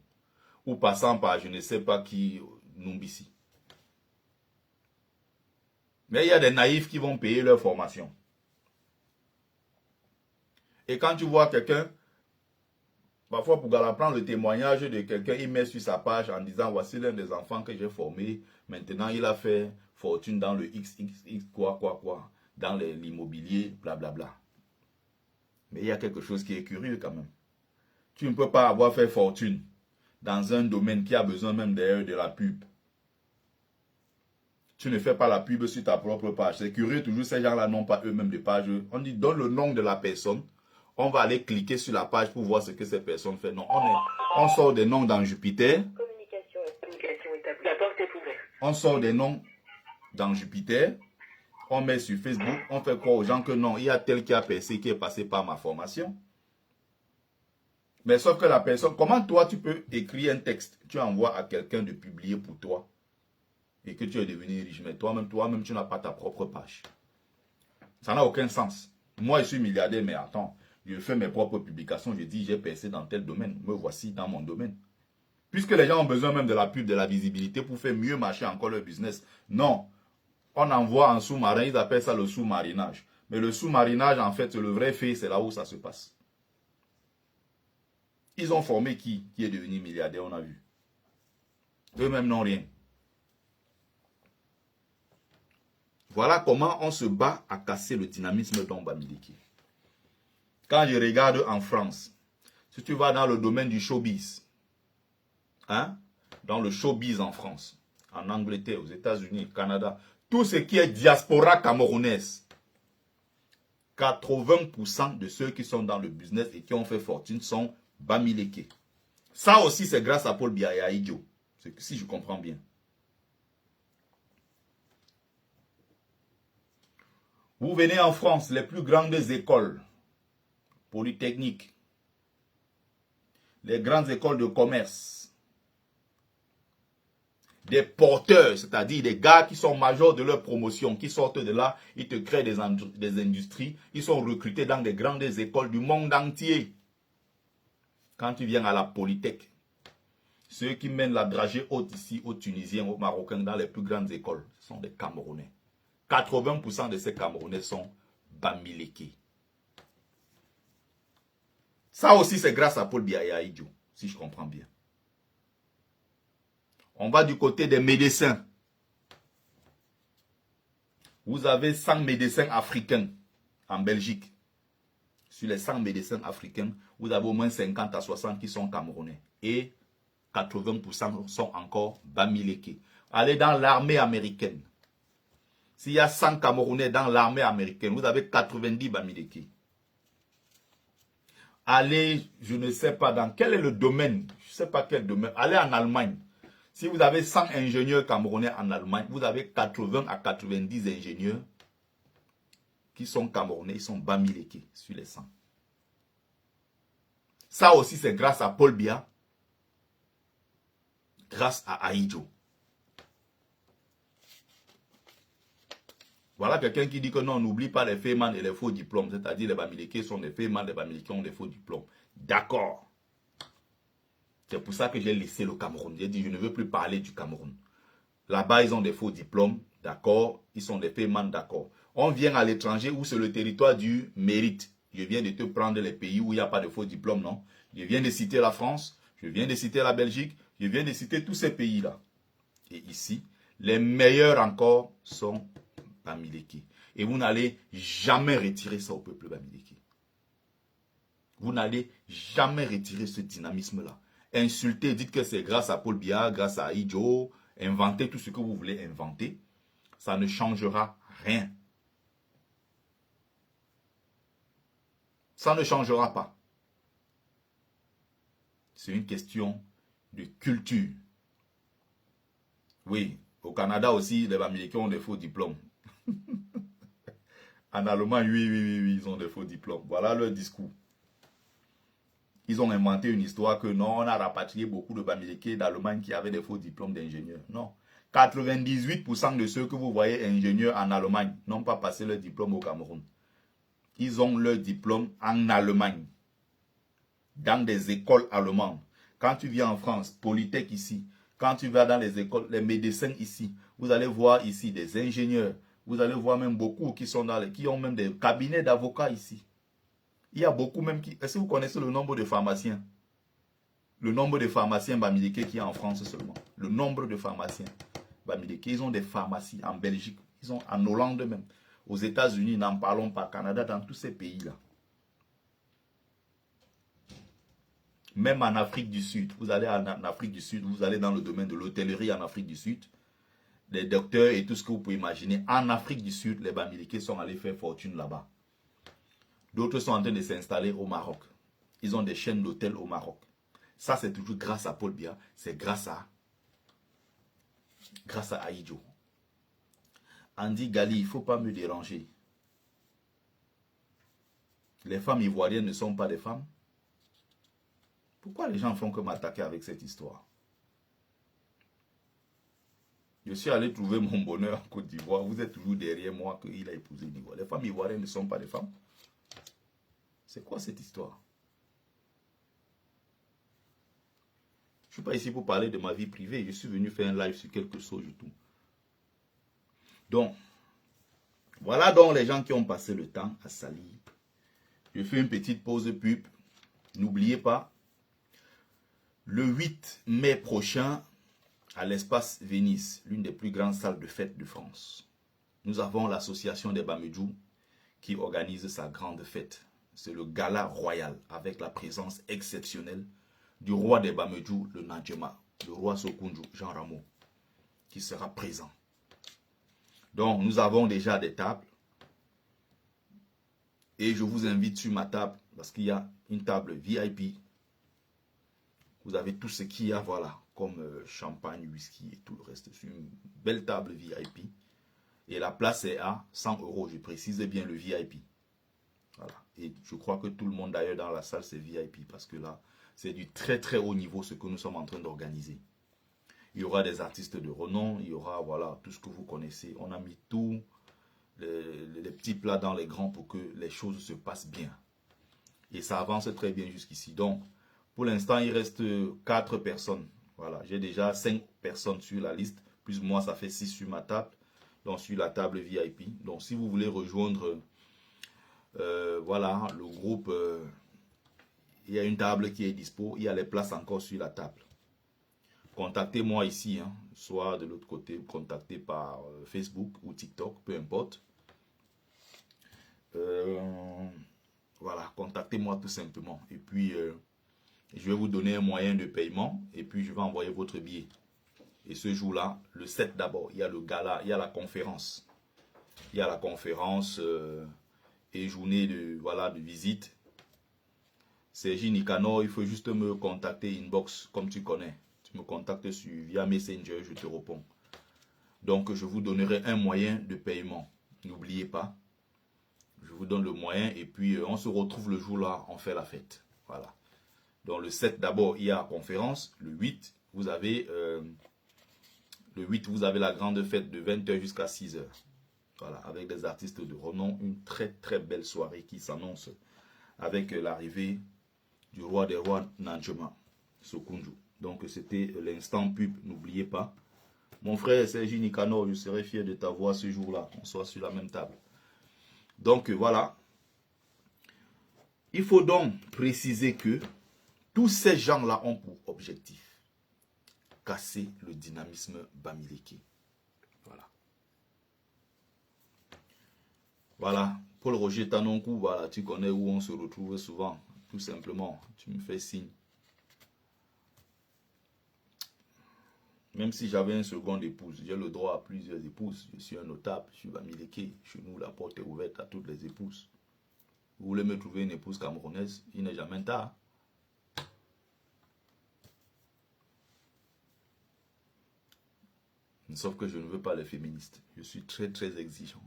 Ou passant par je ne sais pas qui, Numbisi. Mais il y a des naïfs qui vont payer leur formation. Et quand tu vois quelqu'un, parfois Pougala prend le témoignage de quelqu'un, il met sur sa page en disant voici l'un des enfants que j'ai formé. Maintenant il a fait fortune dans le XXX, quoi, dans l'immobilier, blablabla. Mais il y a quelque chose qui est curieux quand même. Tu ne peux pas avoir fait fortune dans un domaine qui a besoin même d'ailleurs de la pub. Tu ne fais pas la pub sur ta propre page. C'est curieux, toujours ces gens-là n'ont pas eux-mêmes de page. On dit donne le nom de la personne. On va aller cliquer sur la page pour voir ce que ces personnes font. Non, on sort des noms dans Jupiter. Communication établie. La porte est ouverte. On sort des noms dans Jupiter. On met sur Facebook. On fait croire aux gens que non, il y a tel qui a percé, qui est passé par ma formation. Mais sauf que la personne, comment toi tu peux écrire un texte, tu envoies à quelqu'un de publier pour toi et que tu es devenu riche, mais toi-même tu n'as pas ta propre page. Ça n'a aucun sens. Moi je suis milliardaire, mais attends, je fais mes propres publications, je dis j'ai percé dans tel domaine, me voici dans mon domaine. Puisque les gens ont besoin même de la pub, de la visibilité pour faire mieux marcher encore leur business. Non, on envoie en sous-marin, ils appellent ça le sous-marinage. Mais le sous-marinage, en fait, le vrai fait, c'est là où ça se passe. Ils ont formé qui est devenu milliardaire, on a vu. Eux-mêmes n'ont rien. Voilà comment on se bat à casser le dynamisme d'Ombamileke. Quand je regarde en France, si tu vas dans le domaine du showbiz, hein, dans le showbiz en France, en Angleterre, aux États-Unis, Canada, tout ce qui est diaspora camerounaise, 80% de ceux qui sont dans le business et qui ont fait fortune sont Bamileke. Ça aussi, c'est grâce à Paul Biya Idio, si je comprends bien. Vous venez en France, les plus grandes écoles polytechniques, les grandes écoles de commerce, des porteurs, c'est-à-dire des gars qui sont majors de leur promotion, qui sortent de là, ils te créent des industries, ils sont recrutés dans des grandes écoles du monde entier. Quand tu viens à la Polytech, ceux qui mènent la dragée haute ici, aux Tunisiens, aux Marocains, dans les plus grandes écoles, ce sont des Camerounais. 80% de ces Camerounais sont Bamileke. Ça aussi, c'est grâce à Paul Biya Idio, si je comprends bien. On va du côté des médecins. Vous avez 100 médecins africains en Belgique. Sur les 100 médecins africains, vous avez au moins 50 à 60 qui sont camerounais. Et 80% sont encore Bamileke. Allez dans l'armée américaine. S'il y a 100 Camerounais dans l'armée américaine, vous avez 90 Bamileke. Allez, je ne sais pas dans quel est le domaine, je ne sais pas quel domaine, allez en Allemagne. Si vous avez 100 ingénieurs camerounais en Allemagne, vous avez 80 à 90 ingénieurs qui sont camerounais, ils sont Bamileke sur les 100. Ça aussi, c'est grâce à Paul Biya, grâce à Ahidjo. Voilà quelqu'un qui dit que non, n'oublie pas les Feyman et les faux diplômes. C'est-à-dire les Bamileke sont des Feyman, les Bamileke ont des faux diplômes. D'accord. C'est pour ça que j'ai laissé le Cameroun. J'ai dit, je ne veux plus parler du Cameroun. Là-bas, ils ont des faux diplômes, d'accord. Ils sont des Feyman, d'accord. On vient à l'étranger où c'est le territoire du mérite. Je viens de te prendre les pays où il n'y a pas de faux diplômes, non. Je viens de citer la France, je viens de citer la Belgique, je viens de citer tous ces pays-là. Et ici, les meilleurs encore sont Bamileke. Et vous n'allez jamais retirer ça au peuple Bamileke. Vous n'allez jamais retirer ce dynamisme-là. Insultez, dites que c'est grâce à Paul Biya, grâce à Ahidjo, inventez tout ce que vous voulez inventer. Ça ne changera rien. Ça ne changera pas. C'est une question de culture. Oui, au Canada aussi, les Américains ont des faux diplômes. En Allemagne, oui, ils ont des faux diplômes. Voilà leur discours. Ils ont inventé une histoire que non, on a rapatrié beaucoup de Bamileke d'Allemagne qui avaient des faux diplômes d'ingénieurs. Non. 98% de ceux que vous voyez ingénieurs en Allemagne n'ont pas passé leur diplôme au Cameroun. Ils ont leur diplôme en Allemagne, dans des écoles allemandes. Quand tu viens en France, Polytech ici, quand tu vas dans les écoles, les médecins ici, vous allez voir ici des ingénieurs, vous allez voir même beaucoup qui sont qui ont même des cabinets d'avocats ici. Il y a beaucoup même qui... Est-ce que vous connaissez le nombre de pharmaciens? Le nombre de pharmaciens Bamileke qui est en France seulement. Le nombre de pharmaciens Bamileke. Ils ont des pharmacies en Belgique. Ils ont en Hollande même. Aux États-Unis, n'en parlons pas. Canada, dans tous ces pays-là. Même en Afrique du Sud. Vous allez en Afrique du Sud. Vous allez dans le domaine de l'hôtellerie en Afrique du Sud. Les docteurs et tout ce que vous pouvez imaginer. En Afrique du Sud, les Bamileke sont allés faire fortune là-bas. D'autres sont en train de s'installer au Maroc. Ils ont des chaînes d'hôtels au Maroc. Ça, c'est toujours grâce à Paul Biya. C'est grâce à Ahidjo. Andy Gali, il ne faut pas me déranger. Les femmes ivoiriennes ne sont pas des femmes. Pourquoi les gens font que m'attaquer avec cette histoire? Je suis allé trouver mon bonheur en Côte d'Ivoire. Vous êtes toujours derrière moi qu'il a épousé une Ivoire. Les femmes ivoiriennes ne sont pas des femmes. C'est quoi cette histoire? Je ne suis pas ici pour parler de ma vie privée. Je suis venu faire un live sur quelque chose et tout. Donc, voilà donc les gens qui ont passé le temps à salir. Je fais une petite pause pub. N'oubliez pas, le 8 mai prochain, à l'espace Venise, l'une des plus grandes salles de fête de France, nous avons l'association des Bamejou qui organise sa grande fête. C'est le gala royal avec la présence exceptionnelle du roi des Bamejou, le Nadjema, le roi Sokunju, Jean Rameau, qui sera présent. Donc, nous avons déjà des tables. Et je vous invite sur ma table, parce qu'il y a une table VIP. Vous avez tout ce qu'il y a, voilà, comme champagne, whisky et tout le reste. C'est une belle table VIP. Et la place est à 100 €. Je précise bien le VIP. Voilà. Et je crois que tout le monde d'ailleurs dans la salle, c'est VIP. Parce que là, c'est du très très haut niveau ce que nous sommes en train d'organiser. Il y aura des artistes de renom. Il y aura, voilà, tout ce que vous connaissez. On a mis tout, les petits plats dans les grands pour que les choses se passent bien. Et ça avance très bien jusqu'ici. Donc, pour l'instant, il reste 4 personnes. Voilà, j'ai déjà 5 personnes sur la liste. Plus moi, ça fait 6 sur ma table. Donc, sur la table VIP. Donc, si vous voulez rejoindre, voilà, le groupe, il y a une table qui est dispo. Il y a les places encore sur la table. Contactez-moi ici, hein, soit de l'autre côté, contactez par Facebook ou TikTok, peu importe. Voilà, contactez-moi tout simplement. Et puis je vais vous donner un moyen de paiement et puis je vais envoyer votre billet. Et ce jour-là, le 7 d'abord, il y a le gala, il y a la conférence. Il y a la conférence et journée de, voilà, de visite. Sergi Nicanor, il faut juste me contacter inbox comme tu connais. Tu me contactes via Messenger, je te réponds. Donc, je vous donnerai un moyen de paiement. N'oubliez pas. Je vous donne le moyen et puis on se retrouve le jour-là, on fait la fête. Voilà. Donc, le 7 d'abord, il y a la conférence. Le 8, vous avez, la grande fête de 20h jusqu'à 6h. Voilà, avec des artistes de renom. Une très très belle soirée qui s'annonce avec l'arrivée du roi des rois Nanjema, Sokunju. Donc, c'était l'instant pub, n'oubliez pas. Mon frère Sergi Nicanor, je serai fier de t'avoir ce jour-là. On soit sur la même table. Donc, voilà. Il faut donc préciser que tous ces gens-là ont pour objectif casser le dynamisme Bamileke. Voilà. Voilà. Paul Roger Tanonkou, voilà, tu connais où on se retrouve souvent. Tout simplement, tu me fais signe. Même si j'avais un second épouse, j'ai le droit à plusieurs épouses. Je suis un notable, je suis Bamileke. Chez nous, la porte est ouverte à toutes les épouses. Vous voulez me trouver une épouse camerounaise, il n'est jamais tard. Sauf que je ne veux pas les féministes. Je suis très très exigeant.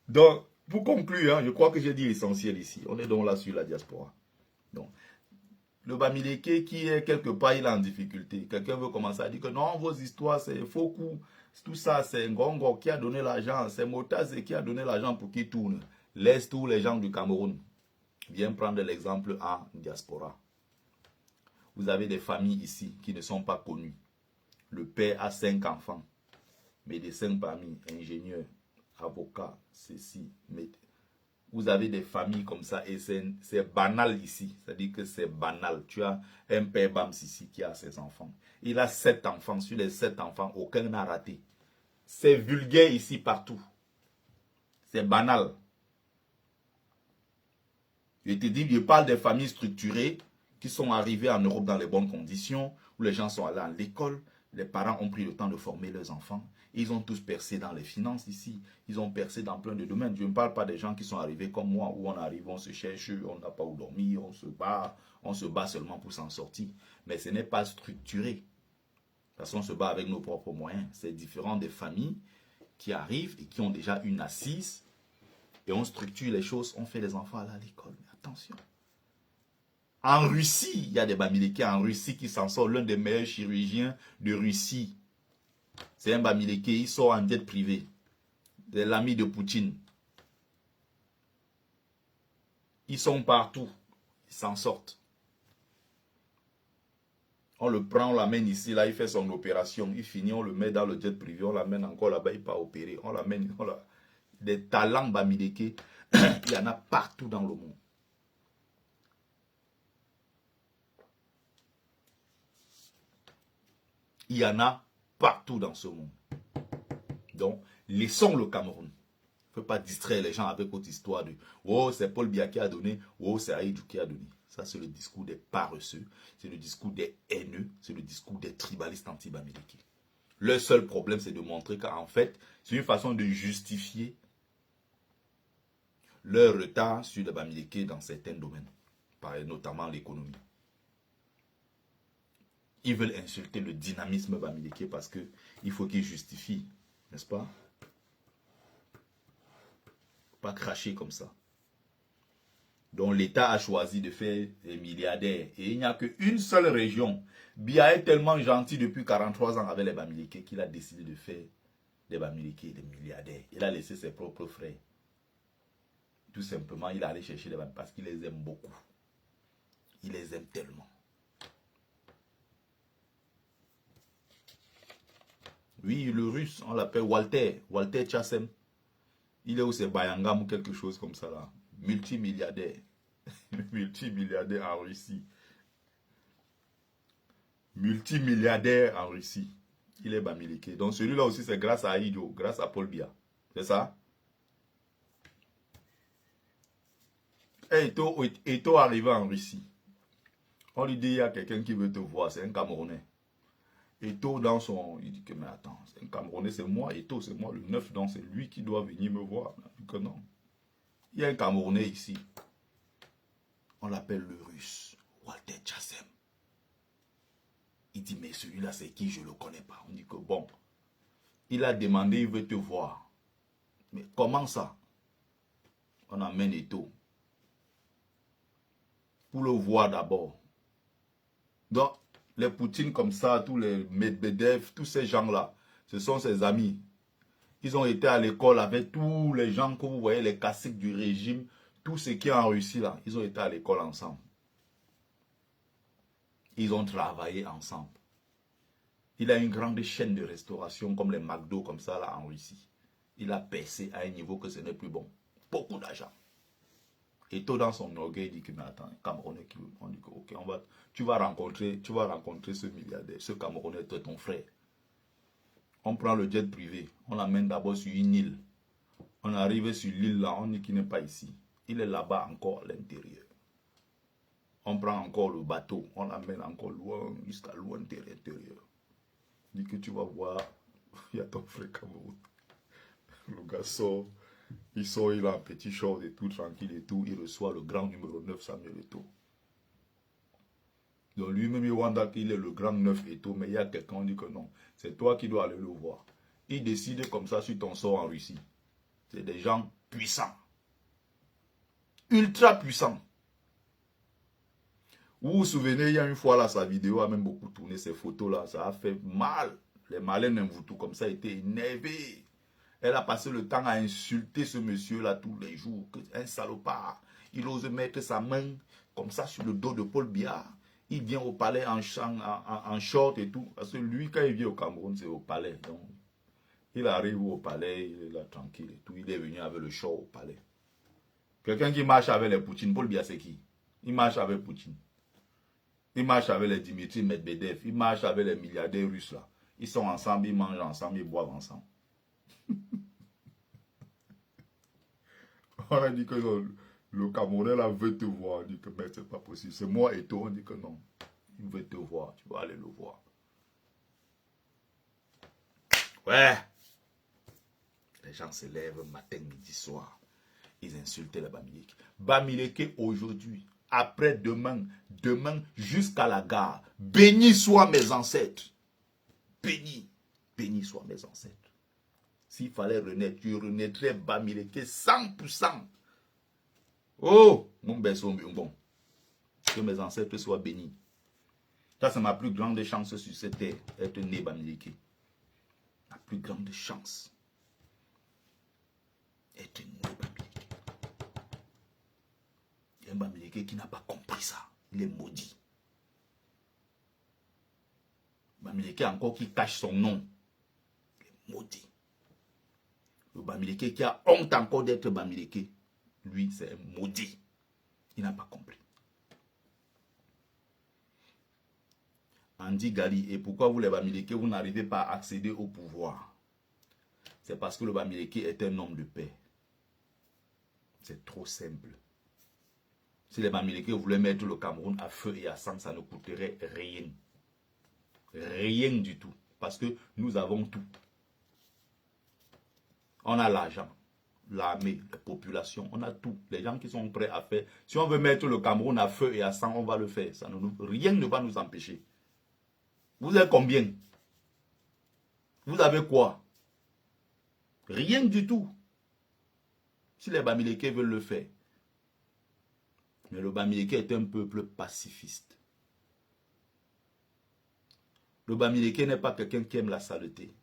Donc, pour conclure, je crois que j'ai dit l'essentiel ici. On est donc là sur la diaspora. Donc, le Bamileke qui est quelque part, il est en difficulté. Quelqu'un veut commencer à dire que non, vos histoires, c'est faux coup. Tout ça, c'est Ngongo qui a donné l'argent. C'est Motaz qui a donné l'argent pour qu'il tourne. Laisse tous les gens du Cameroun. Viens prendre l'exemple en diaspora. Vous avez des familles ici qui ne sont pas connues. Le père a 5 enfants. Médecins parmi, ingénieurs, avocats, ceci. Vous avez des familles comme ça et c'est banal ici. C'est-à-dire que c'est banal. Tu as un père Bams ici qui a ses enfants. Il a 7 enfants. Sur les 7 enfants, aucun n'a raté. C'est vulgaire ici partout. C'est banal. Je te dis, je parle des familles structurées qui sont arrivées en Europe dans les bonnes conditions, où les gens sont allés à l'école, les parents ont pris le temps de former leurs enfants. Ils ont tous percé dans les finances ici. Ils ont percé dans plein de domaines. Je ne parle pas des gens qui sont arrivés comme moi, où on arrive, on se cherche, on n'a pas où dormir, on se bat seulement pour s'en sortir. Mais ce n'est pas structuré. Parce qu'on se bat avec nos propres moyens. C'est différent des familles qui arrivent et qui ont déjà une assise. Et on structure les choses, on fait les enfants aller à l'école. Mais attention. En Russie, il y a des Bamileke en Russie qui s'en sort. L'un des meilleurs chirurgiens de Russie. C'est un Bamileke, il sort en jet privé. C'est l'ami de Poutine. Ils sont partout. Ils s'en sortent. On le prend, on l'amène ici, là, il fait son opération. Il finit, on le met dans le jet privé, on l'amène encore là-bas, il part opérer. On l'amène, des talents Bamileke, il y en a partout dans le monde. Il y en a partout dans ce monde. Donc, laissons le Cameroun. Il ne faut pas distraire les gens avec votre histoire de « Oh, c'est Paul Biya qui a donné, oh, c'est Aïdou qui a donné ». Ça, c'est le discours des paresseux, c'est le discours des haineux, c'est le discours des tribalistes anti-Bamileke. Le seul problème, c'est de montrer qu'en fait, c'est une façon de justifier leur retard sur les Bamileke dans certains domaines, notamment l'économie. Ils veulent insulter le dynamisme Bamileke parce qu'il faut qu'ils justifient, n'est-ce pas? Pas cracher comme ça. Donc l'État a choisi de faire des milliardaires. Et il n'y a qu'une seule région. Biya est tellement gentil depuis 43 ans avec les Bamileke qu'il a décidé de faire des Bamileke des milliardaires. Il a laissé ses propres frères. Tout simplement, il est allé chercher les Bamileke parce qu'il les aime beaucoup. Il les aime tellement. Oui, le russe, on l'appelle Walter Tchassem. Il est où c'est Bayangam ou quelque chose comme ça là. Multimilliardaire. Multimilliardaire en Russie. Multimilliardaire en Russie. Il est Bamileke. Donc celui-là aussi c'est grâce à Aïdjo, grâce à Paul Biya. C'est ça? Eto'o arrivé en Russie. On lui dit, il y a quelqu'un qui veut te voir, c'est un Camerounais. Eto'o dans son... Il dit que, mais attends, c'est un Camerounais, c'est moi, Eto'o, c'est moi, le 9, donc c'est lui qui doit venir me voir. Il dit que non. Il y a un Camerounais ici. On l'appelle le Russe, Walter Chassem. Il dit, mais celui-là, c'est qui? Je ne le connais pas. On dit que bon, il a demandé, il veut te voir. Mais comment ça? On amène Eto'o pour le voir d'abord. Donc, les Poutines comme ça, tous les Medvedev, tous ces gens-là, ce sont ses amis. Ils ont été à l'école avec tous les gens que vous voyez, les caciques du régime, tous ceux qui sont en Russie là, ils ont été à l'école ensemble. Ils ont travaillé ensemble. Il a une grande chaîne de restauration comme les McDo comme ça là en Russie. Il a percé à un niveau que ce n'est plus bon. Beaucoup d'argent. Et tout dans son orgueil, il dit que mais attends, Camerounais, on dit que ok, tu vas rencontrer ce milliardaire, ce Camerounais, ton frère. On prend le jet privé, on l'amène d'abord sur une île. On arrive sur l'île là, on dit qu'il n'est pas ici. Il est là-bas encore à l'intérieur. On prend encore le bateau, on l'amène encore loin, jusqu'à loin de l'intérieur. Il dit que tu vas voir, il y a ton frère Cameroun. Le gars sort, il a un petit short et tout, tranquille et tout. Il reçoit le grand numéro 9, Samuel Eto'o. Donc lui-même, il wanda qu'il est le grand 9 Eto'o, mais il y a quelqu'un qui dit que non, c'est toi qui dois aller le voir. Il décide comme ça sur ton sort en Russie. C'est des gens puissants. Ultra puissants. Vous vous souvenez, il y a une fois là, sa vidéo a même beaucoup tourné, ces photos là, ça a fait mal. Les malins Mvutu comme ça étaient énervés. Elle a passé le temps à insulter ce monsieur-là tous les jours. Un salopard. Il ose mettre sa main comme ça sur le dos de Paul Biya. Il vient au palais en short et tout. Parce que lui, quand il vient au Cameroun, c'est au palais. Donc, il arrive au palais, il est là tranquille et tout. Il est venu avec le short au palais. Quelqu'un qui marche avec les Poutine, Paul Biya, c'est qui? Il marche avec Poutine. Il marche avec les Dimitri Medvedev. Il marche avec les milliardaires russes là. Ils sont ensemble, ils mangent ensemble, ils boivent ensemble. On a dit que le Camerounais là veut te voir. On dit que mais c'est pas possible. C'est moi et toi. On dit que non. Il veut te voir. Tu vas aller le voir. Ouais. Les gens se lèvent matin, midi, soir. Ils insultent les Bamileke. Bamileke aujourd'hui, après-demain, demain jusqu'à la gare. Béni soient mes ancêtres. Béni. Béni soient mes ancêtres. S'il fallait renaître, tu renaîtrais Bamileke 100%. Oh, mon berceau, bon. Que mes ancêtres soient bénis. Ça, c'est ma plus grande chance sur cette terre, être né Bamileke. La plus grande chance. Être né Bamileke. Il y a un Bamileke qui n'a pas compris ça. Il est maudit. Bamileke encore qui cache son nom. Il est maudit. Le Bamileke qui a honte encore d'être Bamileke. Lui, c'est un maudit. Il n'a pas compris. Andy Gali, et pourquoi vous les Bamileke, vous n'arrivez pas à accéder au pouvoir? C'est parce que le Bamileke est un homme de paix. C'est trop simple. Si les Bamileke voulaient mettre le Cameroun à feu et à sang, ça ne coûterait rien. Rien du tout. Parce que nous avons tout. On a l'argent, l'armée, la population, on a tout. Les gens qui sont prêts à faire. Si on veut mettre le Cameroun à feu et à sang, on va le faire. Rien ne va nous empêcher. Vous avez combien? Vous avez quoi? Rien du tout. Si les Bamileke veulent le faire. Mais le Bamileke est un peuple pacifiste. Le Bamileke n'est pas quelqu'un qui aime la saleté.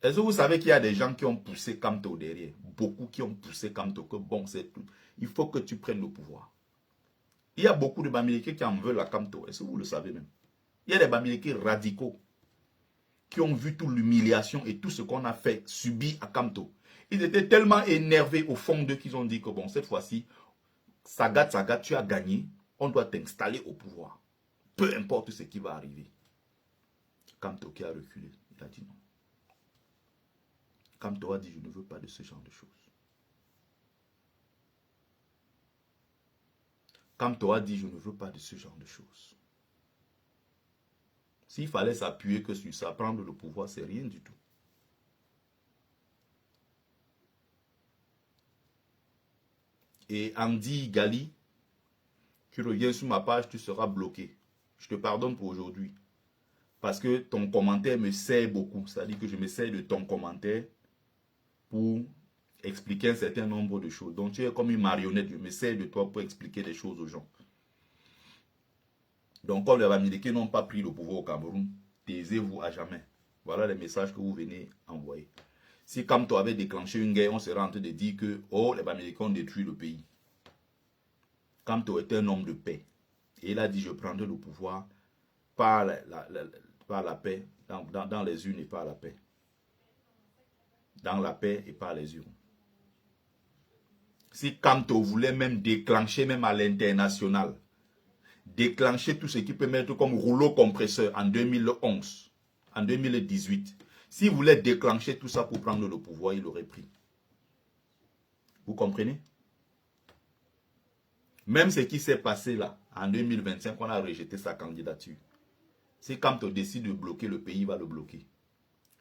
Est-ce que vous savez qu'il y a des gens qui ont poussé Kamto derrière? Beaucoup qui ont poussé Kamto, que bon, c'est tout. Il faut que tu prennes le pouvoir. Il y a beaucoup de Bamileke qui en veulent à Kamto. Est-ce que vous le savez même? Il y a des Bamileke radicaux qui ont vu toute l'humiliation et tout ce qu'on a fait, subi à Kamto. Ils étaient tellement énervés au fond d'eux qu'ils ont dit que bon, cette fois-ci, Sagat, tu as gagné, on doit t'installer au pouvoir. Peu importe ce qui va arriver. Kamto qui a reculé, il a dit non. Kamto a dit, je ne veux pas de ce genre de choses. Kamto a dit, je ne veux pas de ce genre de choses. S'il fallait s'appuyer que sur ça, prendre le pouvoir, c'est rien du tout. Et Andy Gali, tu reviens sur ma page, tu seras bloqué. Je te pardonne pour aujourd'hui. Parce que ton commentaire me sert beaucoup. C'est-à-dire que je me sers de ton commentaire pour expliquer un certain nombre de choses. Donc tu es comme une marionnette. Je me sers de toi pour expliquer des choses aux gens. Donc comme les Bamileke n'ont pas pris le pouvoir au Cameroun, taisez-vous à jamais. Voilà les messages que vous venez envoyer. Si Kamto avait déclenché une guerre, on serait en train de dire que oh, les Bamileke ont détruit le pays. Kamto était un homme de paix. Et il a dit, je prendrai le pouvoir par la paix, dans les urnes et par la paix. Dans la paix et par les urnes. Si Kamto voulait même déclencher, même à l'international, déclencher tout ce qui peut mettre comme rouleau compresseur en 2011, en 2018, s'il voulait déclencher tout ça pour prendre le pouvoir, il l'aurait pris. Vous comprenez? Même ce qui s'est passé là, en 2025, on a rejeté sa candidature. Si Kamto décide de bloquer le pays, il va le bloquer.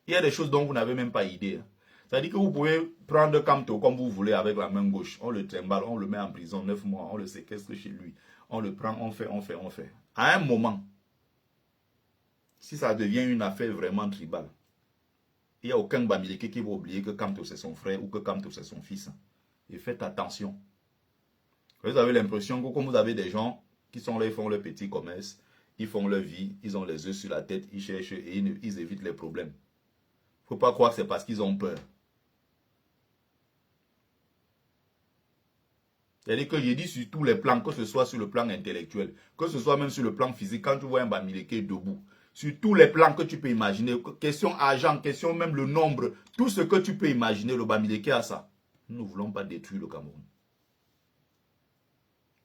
Il y a des choses dont vous n'avez même pas idée. Hein. C'est-à-dire que vous pouvez prendre Kamto comme vous voulez avec la main gauche. On le trimballe, on le met en prison 9 mois, on le séquestre chez lui. On le prend, on fait. À un moment, si ça devient une affaire vraiment tribale, il n'y a aucun Bamileke qui va oublier que Kamto c'est son frère ou que Kamto c'est son fils. Et faites attention. Vous avez l'impression que comme vous avez des gens qui sont là, ils font leur petit commerce, ils font leur vie, ils ont les œufs sur la tête, ils cherchent et ils évitent les problèmes. Il ne faut pas croire que c'est parce qu'ils ont peur. C'est-à-dire que j'ai dit sur tous les plans, que ce soit sur le plan intellectuel, que ce soit même sur le plan physique, quand tu vois un Bamileke debout, sur tous les plans que tu peux imaginer, question argent, question même le nombre, tout ce que tu peux imaginer, le Bamileke a ça. Nous ne voulons pas détruire le Cameroun.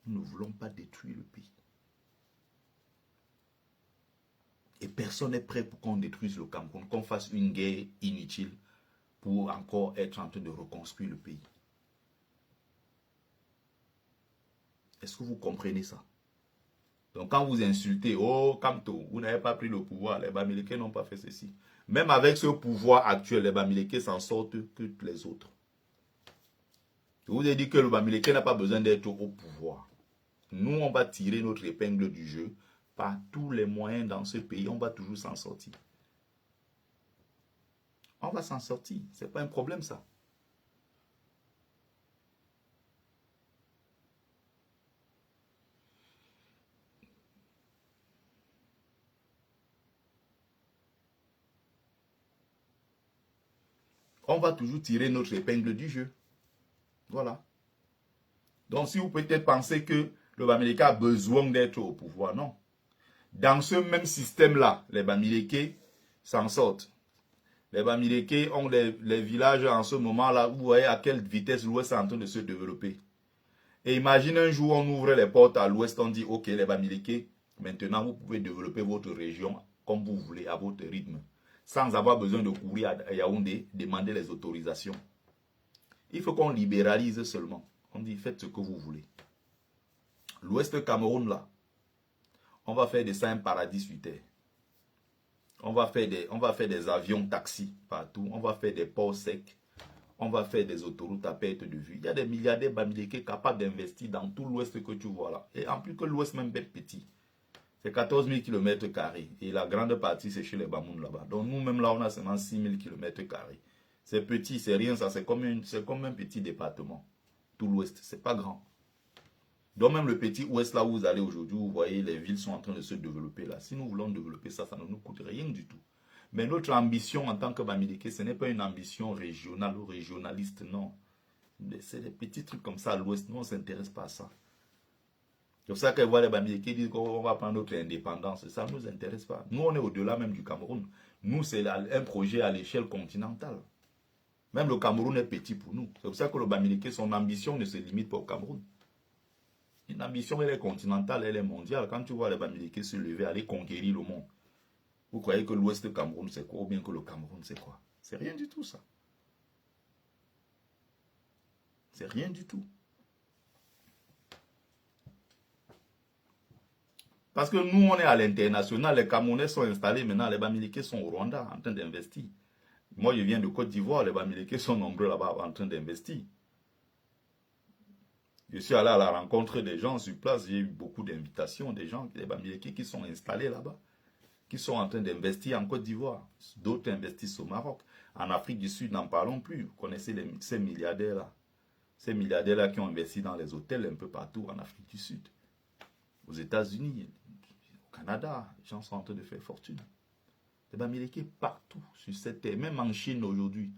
Nous ne voulons pas détruire le pays. Et personne n'est prêt pour qu'on détruise le Cameroun, qu'on fasse une guerre inutile pour encore être en train de reconstruire le pays. Est-ce que vous comprenez ça? Donc quand vous insultez, oh Kamto, vous n'avez pas pris le pouvoir, les Bamileke n'ont pas fait ceci. Même avec ce pouvoir actuel, les Bamileke s'en sortent que les autres. Je vous ai dit que le Bamileke n'a pas besoin d'être au pouvoir. Nous, on va tirer notre épingle du jeu par tous les moyens dans ce pays. On va toujours s'en sortir. On va s'en sortir. Ce n'est pas un problème, ça. On va toujours tirer notre épingle du jeu. Voilà. Donc, si vous peut-être pensez que le Bamileke a besoin d'être au pouvoir, non. Dans ce même système-là, les Bamileke s'en sortent. Les Bamileke ont les villages en ce moment-là, vous voyez à quelle vitesse l'Ouest est en train de se développer. Et imagine un jour, on ouvre les portes à l'Ouest, on dit, ok, les Bamileke, maintenant vous pouvez développer votre région comme vous voulez, à votre rythme, sans avoir besoin de courir à Yaoundé, demander les autorisations. Il faut qu'on libéralise seulement. On dit, faites ce que vous voulez. L'Ouest Cameroun, là, on va faire de ça un paradis sur terre. On va faire des avions taxis partout. On va faire des ports secs. On va faire des autoroutes à perte de vue. Il y a des milliardaires Bamileke capables d'investir dans tout l'Ouest que tu vois là. Et en plus que l'Ouest même est petit. C'est 14 000 km². Et la grande partie, c'est chez les Bamoun là-bas. Donc nous-mêmes là, on a seulement 6 000 km². C'est petit, c'est rien ça. C'est comme un petit département. Tout l'Ouest, c'est pas grand. Donc même le petit Ouest là où vous allez aujourd'hui, vous voyez les villes sont en train de se développer là. Si nous voulons développer ça, ça ne nous coûte rien du tout. Mais notre ambition en tant que Bamileke, ce n'est pas une ambition régionale ou régionaliste, non. C'est des petits trucs comme ça à l'Ouest, nous on ne s'intéresse pas à ça. C'est pour ça que les Bamileke disent qu'on va prendre notre indépendance. Ça ne nous intéresse pas. Nous on est au-delà même du Cameroun. Nous c'est un projet à l'échelle continentale. Même le Cameroun est petit pour nous. C'est pour ça que le Bamileke, son ambition ne se limite pas au Cameroun. Une ambition, elle est continentale, elle est mondiale. Quand tu vois les Bamileke se lever, aller conquérir le monde, vous croyez que l'Ouest du Cameroun c'est quoi? Ou bien que le Cameroun c'est quoi? C'est rien du tout ça. C'est rien du tout. Parce que nous, on est à l'international, les Camerounais sont installés maintenant, les Bamileke sont au Rwanda en train d'investir. Moi, je viens de Côte d'Ivoire, les Bamileke sont nombreux là-bas en train d'investir. Je suis allé à la rencontre des gens sur place, j'ai eu beaucoup d'invitations, des gens, des Bamileke qui sont installés là-bas, qui sont en train d'investir en Côte d'Ivoire. D'autres investissent au Maroc. En Afrique du Sud, n'en parlons plus. Vous connaissez ces milliardaires-là. Ces milliardaires-là qui ont investi dans les hôtels un peu partout en Afrique du Sud. Aux États-Unis, au Canada, les gens sont en train de faire fortune. Les Bamileke partout sur cette terre, même en Chine aujourd'hui.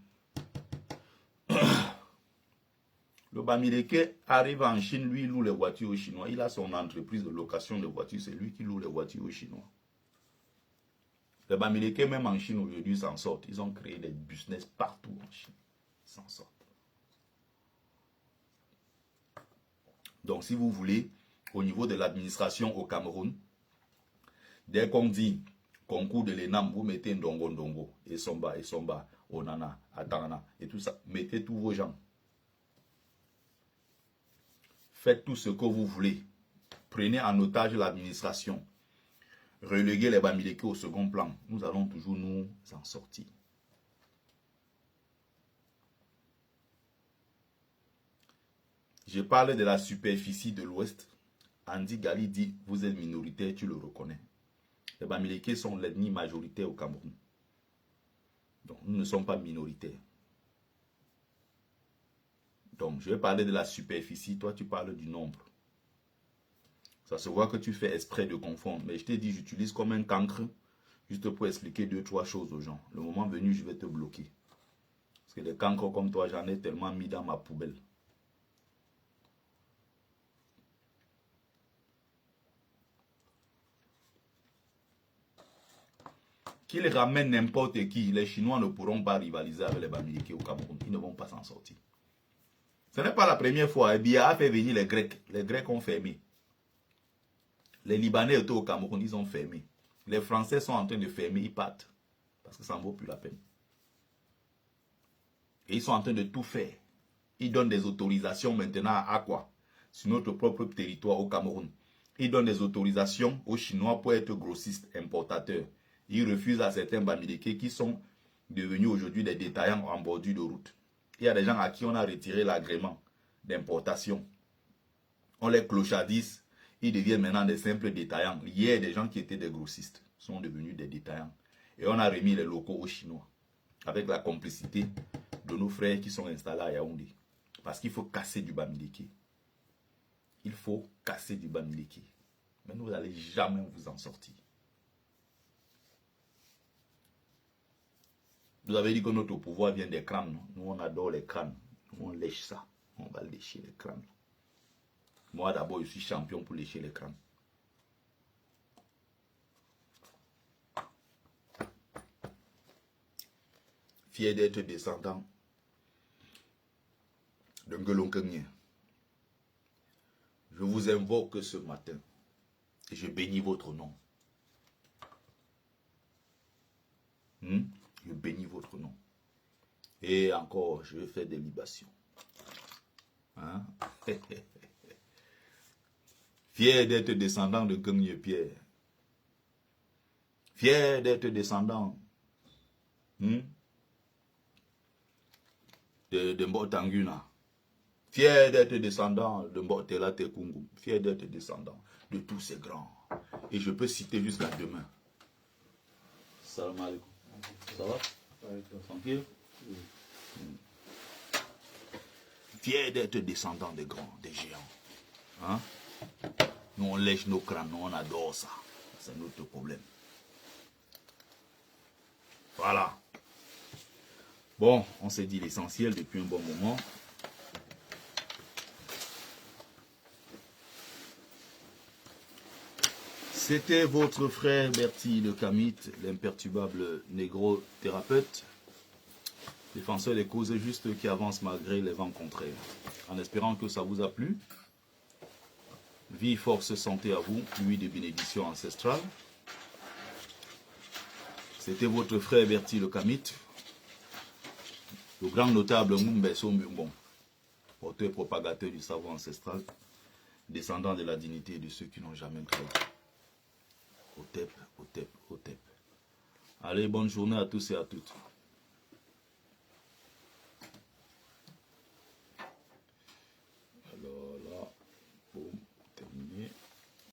Le Bamileke arrive en Chine, lui, il loue les voitures aux Chinois. Il a son entreprise de location de voitures, c'est lui qui loue les voitures aux Chinois. Les Bamileke, même en Chine aujourd'hui, s'en sortent. Ils ont créé des business partout en Chine. Ils s'en sortent. Donc, si vous voulez, au niveau de l'administration au Cameroun, dès qu'on dit concours de l'ENAM, vous mettez Ndongo Ndongo, et Somba, Onana, Atana, et tout ça. Mettez tous vos gens. Faites tout ce que vous voulez. Prenez en otage l'administration. Reléguez les Bamileke au second plan. Nous allons toujours nous en sortir. Je parle de la superficie de l'Ouest. Andy Gali dit, vous êtes minoritaire, tu le reconnais. Les Bamileke sont l'ethnie majoritaire au Cameroun. Donc, nous ne sommes pas minoritaires. Donc, je vais parler de la superficie, toi tu parles du nombre. Ça se voit que tu fais exprès de confondre. Mais je t'ai dit, j'utilise comme un cancre, juste pour expliquer 2-3 choses aux gens. Le moment venu, je vais te bloquer. Parce que des cancres comme toi, j'en ai tellement mis dans ma poubelle. Qu'ils ramènent n'importe qui, les Chinois ne pourront pas rivaliser avec les Bamileke au Cameroun. Ils ne vont pas s'en sortir. Ce n'est pas la première fois. Biya a fait venir les Grecs. Les Grecs ont fermé. Les Libanais étaient au Cameroun, ils ont fermé. Les Français sont en train de fermer, ils partent. Parce que ça ne vaut plus la peine. Et ils sont en train de tout faire. Ils donnent des autorisations maintenant à quoi? Sur notre propre territoire au Cameroun. Ils donnent des autorisations aux Chinois pour être grossistes, importateurs. Ils refusent à certains Bamileke qui sont devenus aujourd'hui des détaillants en bordure de route. Il y a des gens à qui on a retiré l'agrément d'importation. On les clochardise. Ils deviennent maintenant des simples détaillants. Hier, des gens qui étaient des grossistes sont devenus des détaillants. Et on a remis les locaux aux Chinois. Avec la complicité de nos frères qui sont installés à Yaoundé. Parce qu'il faut casser du Bamileke. Il faut casser du Bamileke. Mais vous n'allez jamais vous en sortir. Vous avez dit que notre pouvoir vient des crânes. Non? Nous, on adore les crânes. Nous, on lèche ça. On va lécher les crânes. Moi, d'abord, je suis champion pour lécher les crânes. Fier d'être descendant de Ngolonkenye. Je vous invoque ce matin et je bénis votre nom. Je bénis votre nom. Et encore, je vais faire des libations. Hein? Fier d'être descendant de Kenye Pierre. Fier d'être descendant de Mbotanguna. Fier d'être descendant de Mbotela Tekungu. Fier d'être descendant de tous ces grands. Et je peux citer jusqu'à demain. Salam alaikum. Ça va? Tranquille? Fier d'être descendant des grands, des géants. Hein? Nous on lèche nos crânes, nous on adore ça. C'est notre problème. Voilà. Bon, on s'est dit l'essentiel depuis un bon moment. C'était votre frère Bertie Le Kamit, l'imperturbable négro-thérapeute, défenseur des causes justes qui avancent malgré les vents contraires. En espérant que ça vous a plu. Vie, force, santé à vous, pluie de bénédictions ancestrales. C'était votre frère Bertie Le Kamit, le grand notable Mumbeso Mbon, porteur et propagateur du savoir ancestral, descendant de la dignité de ceux qui n'ont jamais trahi. Au TEP, au TEP, au TEP. Allez, bonne journée à tous et à toutes.